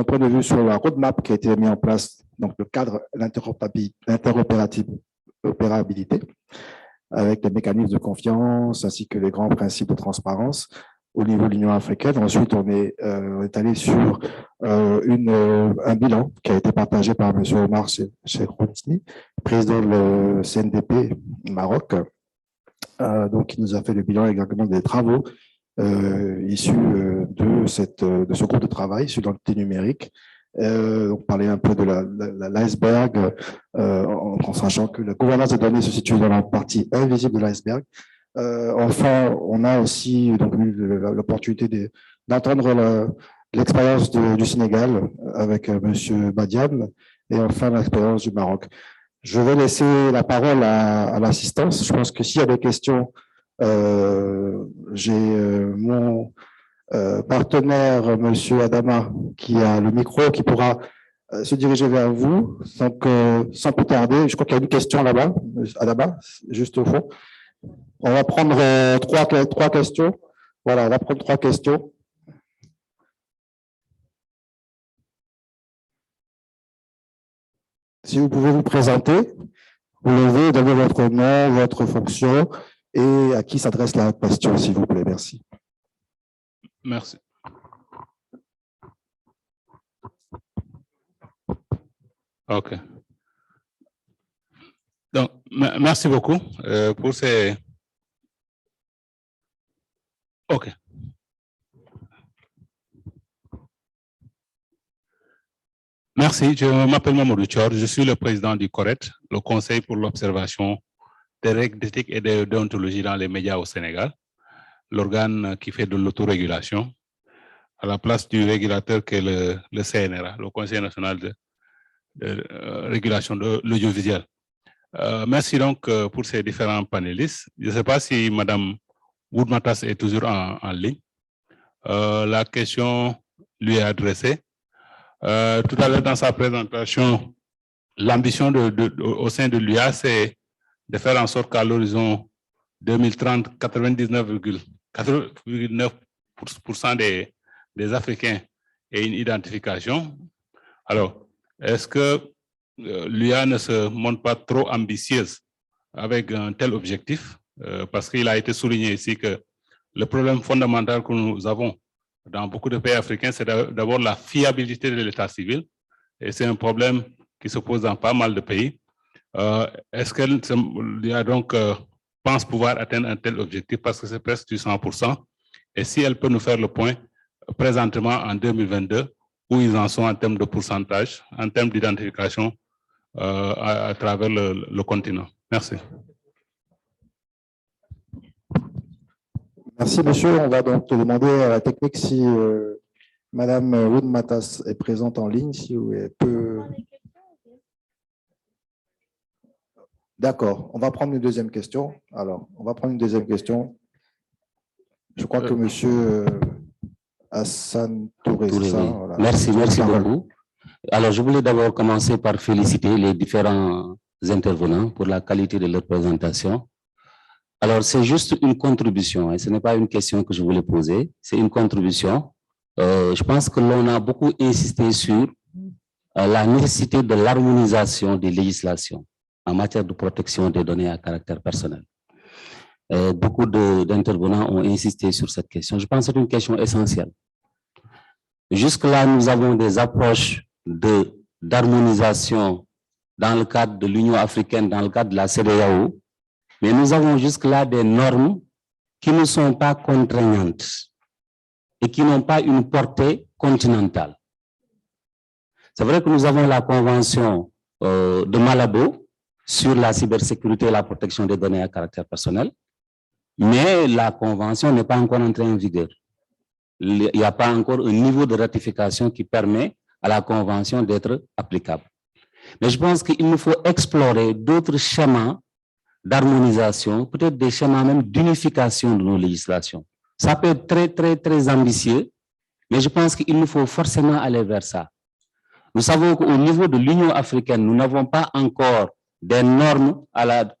point de vue sur la roadmap qui a été mis en place, donc le cadre l'interopérabilité avec les mécanismes de confiance ainsi que les grands principes de transparence au niveau de l'Union africaine. Ensuite, on est allé sur un bilan qui a été partagé par M. Omar Cheikhrouni, président du CNDP Maroc. Donc, il nous a fait le bilan également des travaux issu de ce groupe de travail sur l'identité numérique. Donc, parler un peu de l'iceberg, en sachant que la gouvernance des données se situe dans la partie invisible de l'iceberg. Enfin, on a aussi donc eu l'opportunité d'entendre l'expérience du Sénégal avec Monsieur Badiane et enfin l'expérience du Maroc. Je vais laisser la parole à l'assistance. Je pense que s'il y a des questions, j'ai mon partenaire, Monsieur Adama, qui a le micro, qui pourra se diriger vers vous. Donc, sans plus tarder, je crois qu'il y a une question là-bas, Adama, juste au fond. On va prendre trois questions. Voilà, on va prendre 3 questions. Si vous pouvez vous présenter, vous levez, donner votre nom, votre fonction et à qui s'adresse la question, s'il vous plaît. Merci. Merci. OK. Donc, merci beaucoup pour ces... OK. Merci, je m'appelle Mamadou Thior, je suis le président du CORET, le Conseil pour l'observation des règles d'éthique et de déontologie dans les médias au Sénégal, l'organe qui fait de l'autorégulation, à la place du régulateur qui est le CNRA, le Conseil national de régulation de l'audiovisuel. Merci donc pour ces différents panélistes. Je ne sais pas si Mme Wood-Matas est toujours en ligne. La question lui est adressée. Tout à l'heure, dans sa présentation, l'ambition au sein de l'UA, c'est de faire en sorte qu'à l'horizon 2030, 99,9% des Africains aient une identification. Alors, est-ce que l'UA ne se montre pas trop ambitieuse avec un tel objectif? Parce qu'il a été souligné ici que le problème fondamental que nous avons dans beaucoup de pays africains, c'est d'abord la fiabilité de l'état civil. Et c'est un problème qui se pose dans pas mal de pays. Est-ce qu'elle donc pense pouvoir atteindre un tel objectif parce que c'est presque du 100%? Et si elle peut nous faire le point présentement en 2022, où ils en sont en termes de pourcentage, en termes d'identification à travers le continent. Merci. Merci, monsieur. On va donc te demander à la technique si Madame Wood-Matas est présente en ligne, si elle peut... D'accord, on va prendre une deuxième question. Alors, on va prendre une deuxième question. Je crois que monsieur Hassan Touré, c'est ça, voilà. Merci beaucoup. Alors, je voulais d'abord commencer par féliciter les différents intervenants pour la qualité de leur présentation. Alors, c'est juste une contribution, et ce n'est pas une question que je voulais poser, c'est une contribution. Je pense que l'on a beaucoup insisté sur la nécessité de l'harmonisation des législations en matière de protection des données à caractère personnel. Beaucoup d'intervenants ont insisté sur cette question. Je pense que c'est une question essentielle. Jusque-là, nous avons des approches d'harmonisation dans le cadre de l'Union africaine, dans le cadre de la CEDEAO, mais nous avons jusque-là des normes qui ne sont pas contraignantes et qui n'ont pas une portée continentale. C'est vrai que nous avons la convention de Malabo sur la cybersécurité et la protection des données à caractère personnel, mais la convention n'est pas encore entrée en vigueur. Il n'y a pas encore un niveau de ratification qui permet à la convention d'être applicable. Mais je pense qu'il nous faut explorer d'autres schémas d'harmonisation, peut-être des schémas même d'unification de nos législations. Ça peut être très ambitieux, mais je pense qu'il nous faut forcément aller vers ça. Nous savons qu'au niveau de l'Union africaine, nous n'avons pas encore des normes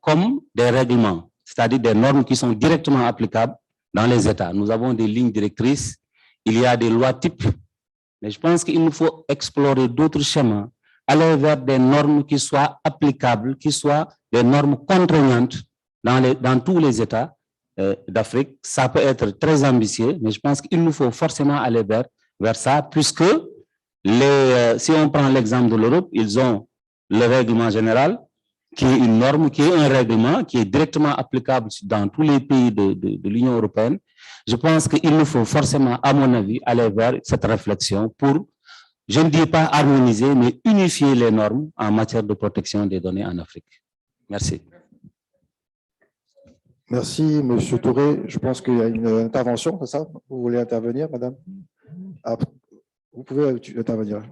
comme des règlements, c'est-à-dire des normes qui sont directement applicables dans les États. Nous avons des lignes directrices, il y a des lois types, mais je pense qu'il nous faut explorer d'autres schémas, aller vers des normes qui soient applicables, qui soient des normes contraignantes dans tous les États d'Afrique. Ça peut être très ambitieux, mais je pense qu'il nous faut forcément aller vers ça, puisque si on prend l'exemple de l'Europe, ils ont le règlement général, qui est une norme, qui est un règlement, qui est directement applicable dans tous les pays de l'Union européenne. Je pense qu'il nous faut forcément, à mon avis, aller vers cette réflexion pour, je ne dis pas harmoniser, mais unifier les normes en matière de protection des données en Afrique. Merci. Merci, Monsieur Touré. Je pense qu'il y a une intervention, c'est ça? Vous voulez intervenir, madame? Ah, vous pouvez intervenir.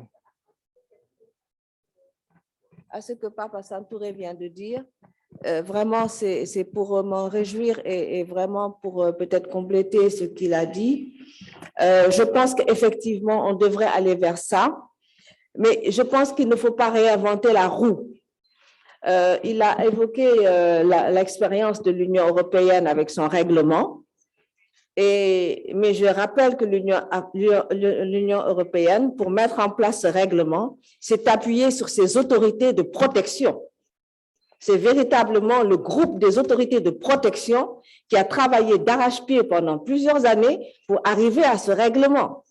À ce que Papa Santouré vient de dire, vraiment, c'est pour m'en réjouir et vraiment pour peut-être compléter ce qu'il a dit. Je pense qu'effectivement, on devrait aller vers ça, mais je pense qu'il ne faut pas réinventer la roue. Il a évoqué l'expérience de l'Union européenne avec son règlement, mais je rappelle que l'Union européenne, pour mettre en place ce règlement, s'est appuyée sur ses autorités de protection. C'est véritablement le groupe des autorités de protection qui a travaillé d'arrache-pied pendant plusieurs années pour arriver à ce règlement.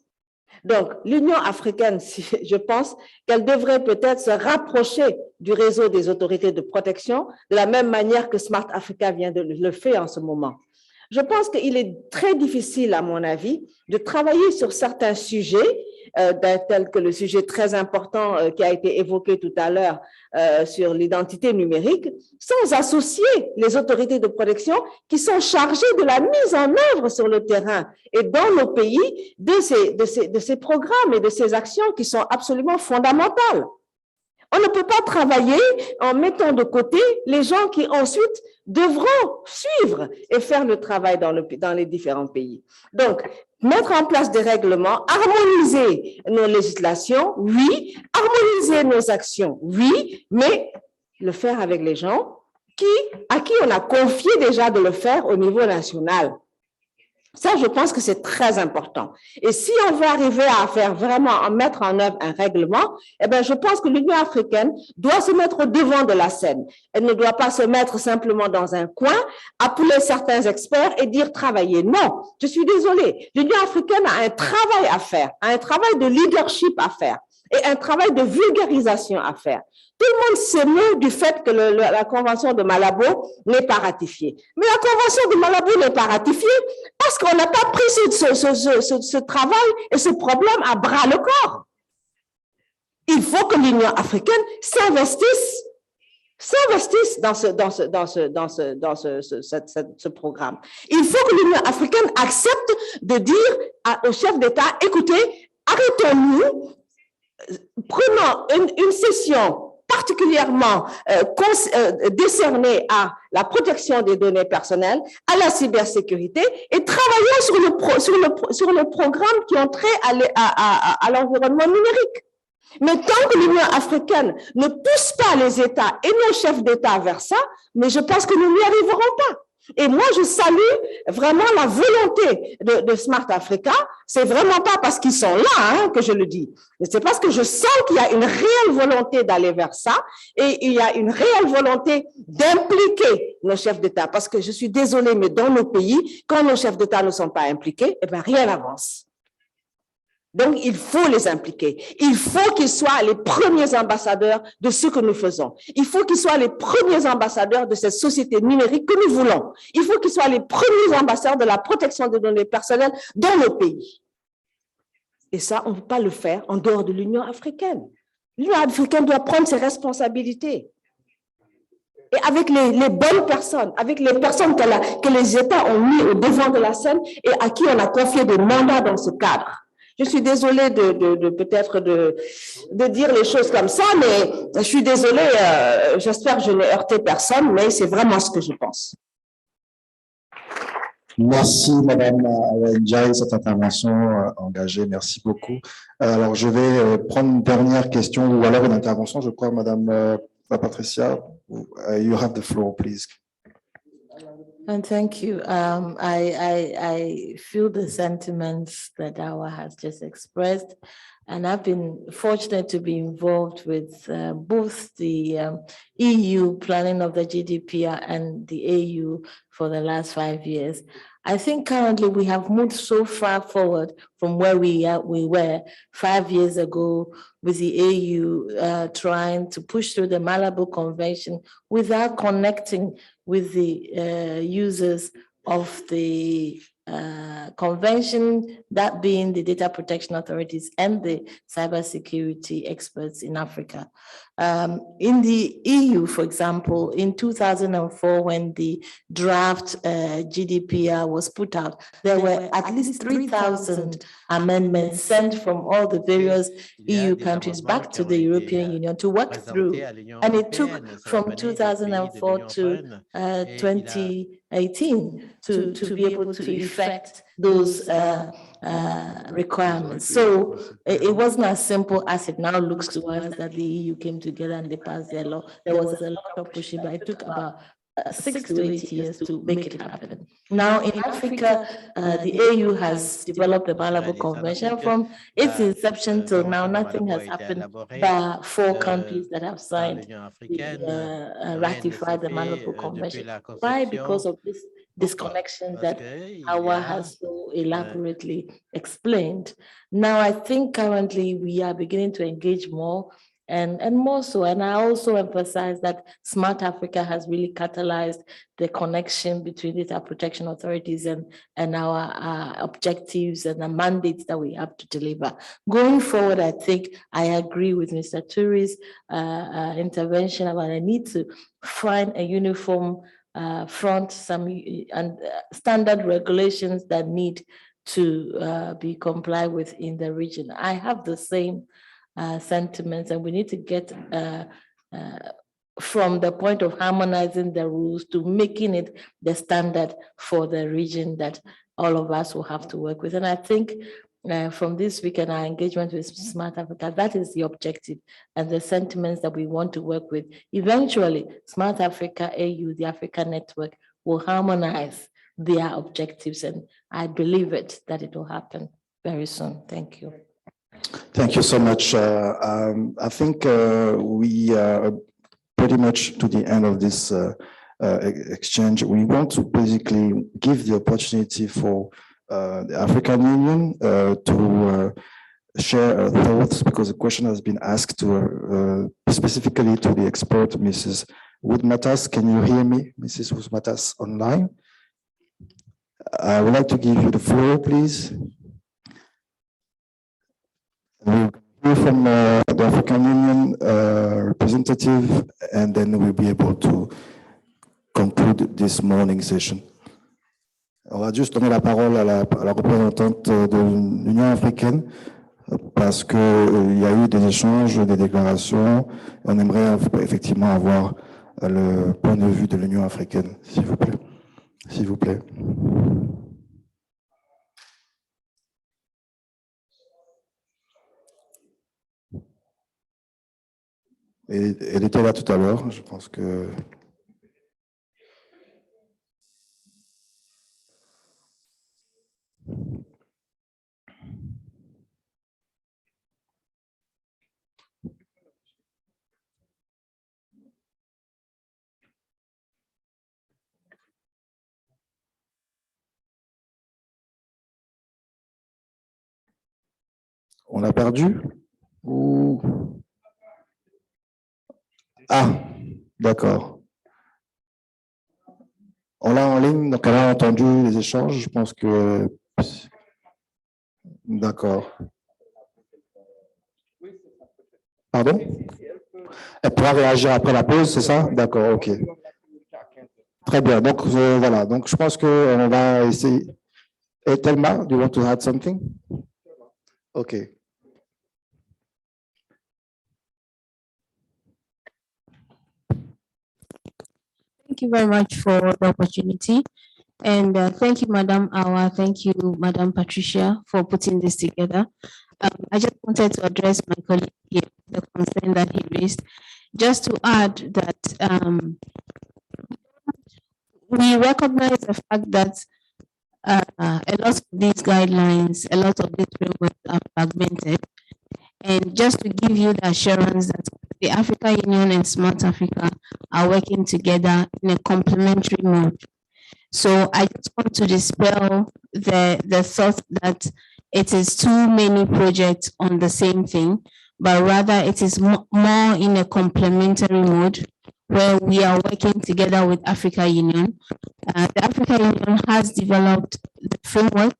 Donc, l'Union africaine, je pense qu'elle devrait peut-être se rapprocher du réseau des autorités de protection de la même manière que Smart Africa vient de le faire en ce moment. Je pense qu'il est très difficile, à mon avis, de travailler sur certains sujets, tels que le sujet très important qui a été évoqué tout à l'heure sur l'identité numérique, sans associer les autorités de protection qui sont chargées de la mise en œuvre sur le terrain et dans nos pays de ces programmes et de ces actions qui sont absolument fondamentales. On ne peut pas travailler en mettant de côté les gens qui ensuite devront suivre et faire le travail dans les différents pays. Donc, mettre en place des règlements, harmoniser nos législations, oui, harmoniser nos actions, oui, mais le faire avec les gens à qui on a confié déjà de le faire au niveau national. Ça, je pense que c'est très important. Et si on veut arriver à mettre en œuvre un règlement, eh bien, je pense que l'Union africaine doit se mettre au devant de la scène. Elle ne doit pas se mettre simplement dans un coin, appeler certains experts et dire travailler. Non, je suis désolée. L'Union africaine a un travail à faire, un travail de leadership à faire et un travail de vulgarisation à faire. Tout le monde s'émeut du fait que la Convention de Malabo n'est pas ratifiée. Mais la Convention de Malabo n'est pas ratifiée parce qu'on n'a pas pris ce travail et ce problème à bras le corps. Il faut que l'Union africaine s'investisse dans ce programme. Il faut que l'Union africaine accepte de dire aux chefs d'État, écoutez, arrêtons-nous, prenons une session particulièrement décernée à la protection des données personnelles, à la cybersécurité et travaillons sur le programme qui ont trait à l'environnement numérique. Mais tant que l'Union africaine ne pousse pas les États et nos chefs d'État vers ça, mais je pense que nous n'y arriverons pas. Et moi, je salue vraiment la volonté de Smart Africa. C'est vraiment pas parce qu'ils sont là que je le dis, mais c'est parce que je sens qu'il y a une réelle volonté d'aller vers ça et il y a une réelle volonté d'impliquer nos chefs d'État. Parce que je suis désolée, mais dans nos pays, quand nos chefs d'État ne sont pas impliqués, eh bien, rien n'avance. Donc, il faut les impliquer. Il faut qu'ils soient les premiers ambassadeurs de ce que nous faisons. Il faut qu'ils soient les premiers ambassadeurs de cette société numérique que nous voulons. Il faut qu'ils soient les premiers ambassadeurs de la protection des données personnelles dans nos pays. Et ça, on ne peut pas le faire en dehors de l'Union africaine. L'Union africaine doit prendre ses responsabilités. Et avec les bonnes personnes, avec les personnes que les États ont mis au devant de la scène et à qui on a confié des mandats dans ce cadre. Je suis désolée peut-être de dire les choses comme ça, mais je suis désolée, j'espère que je n'ai heurté personne, mais c'est vraiment ce que je pense. Merci, Madame Awenjai, cette intervention engagée. Merci beaucoup. Alors, je vais prendre une dernière question ou alors une intervention. Je crois, Madame Patricia, you have the floor, please. And thank you. I feel the sentiments that Awa has just expressed. And I've been fortunate to be involved with both the EU planning of the GDPR and the AU for the last 5 years. I think currently we have moved so far forward from where we were 5 years ago with the AU trying to push through the Malabo Convention without connecting with the users of the convention, that being the data protection authorities and the cybersecurity experts in Africa. In the EU, for example, in 2004, when the draft GDPR was put out, there were at least 3,000 amendments sent from all the various EU countries back to the European Union to work through. And it took from 2004 to 2018 to be able to effect those requirements. So it wasn't as simple as it now looks to us that the EU came together and they passed their law. There was a lot of pushing, but it took about 6 to 8 years to make it happen. Now in Africa, the AU has developed the Malabo Convention. From its inception till now, nothing has happened but 4 countries that have signed, ratified the Malabo Convention. Why? Because of this disconnection that Awa has so elaborately explained. Now, I think currently we are beginning to engage more and more so. And I also emphasize that Smart Africa has really catalyzed the connection between data protection authorities and our objectives and the mandates that we have to deliver. Going forward, I think I agree with Mr. Turi's intervention about the need to find a uniform front, some standard regulations that need to be complied with in the region. I have the same sentiments, and we need to get from the point of harmonizing the rules to making it the standard for the region that all of us will have to work with. And I think from this week and our engagement with Smart Africa, that is the objective and the sentiments that we want to work with. Eventually, Smart Africa AU, the Africa Network, will harmonize their objectives, and I believe that it will happen very soon. Thank you. Thank you so much. I think we are pretty much to the end of this exchange. We want to basically give the opportunity for the African Union to share thoughts, because the question has been asked to specifically to the expert, Mrs. Wood-Matas. Can you hear me, Mrs. Wood-Matas, online? I would like to give you the floor, please. We'll hear from the African Union representative, and then we'll be able to conclude this morning session. On va juste donner la parole à la représentante de l'Union africaine, parce qu'il y a eu des échanges, des déclarations. On aimerait effectivement avoir le point de vue de l'Union africaine, s'il vous plaît. S'il vous plaît. Et elle était là tout à l'heure, je pense que... On l'a perdu ou... Ah, d'accord. On l'a en ligne, donc elle a entendu les échanges, je pense que... D'accord. Pardon? Elle pourra réagir après la pause, c'est ça? D'accord, ok. Très bien, donc voilà, donc je pense qu'on va essayer. Et Thelma, do you want to add something? Ok. Thank you very much for the opportunity. And thank you, Madam Awa. Thank you, Madam Patricia, for putting this together. I just wanted to address my colleague here, the concern that he raised. Just to add that we recognize the fact that a lot of these guidelines, a lot of these frameworks are fragmented. And just to give you the assurance that the Africa Union and Smart Africa are working together in a complementary mode. So I just want to dispel the thought that it is too many projects on the same thing, but rather it is more in a complementary mode where we are working together with Africa Union. The Africa Union has developed the framework,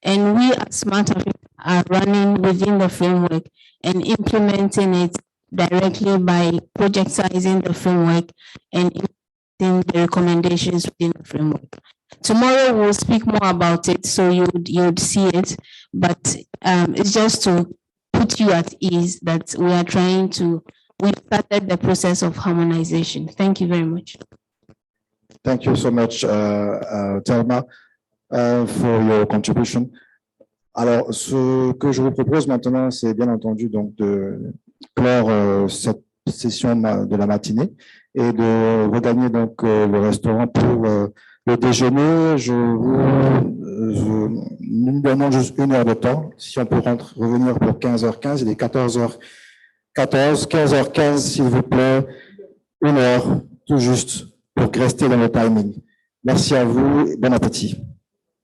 and we at Smart Africa are running within the framework and implementing it directly by projectizing the framework and implementing the recommendations within the framework. Tomorrow we'll speak more about it, so you'd see it, but it's just to put you at ease that we started the process of harmonization. Thank you very much. Thank you so much, Thelma, for your contribution. Alors, ce que je vous propose maintenant, c'est bien entendu donc de clore cette session de la matinée et de regagner donc le restaurant pour le déjeuner. Nous donnons juste 1 heure de temps. Si on peut revenir pour 15h15, il est 14h14, 15h15, s'il vous plaît, 1 heure, tout juste, pour rester dans le timing. Merci à vous et bon appétit.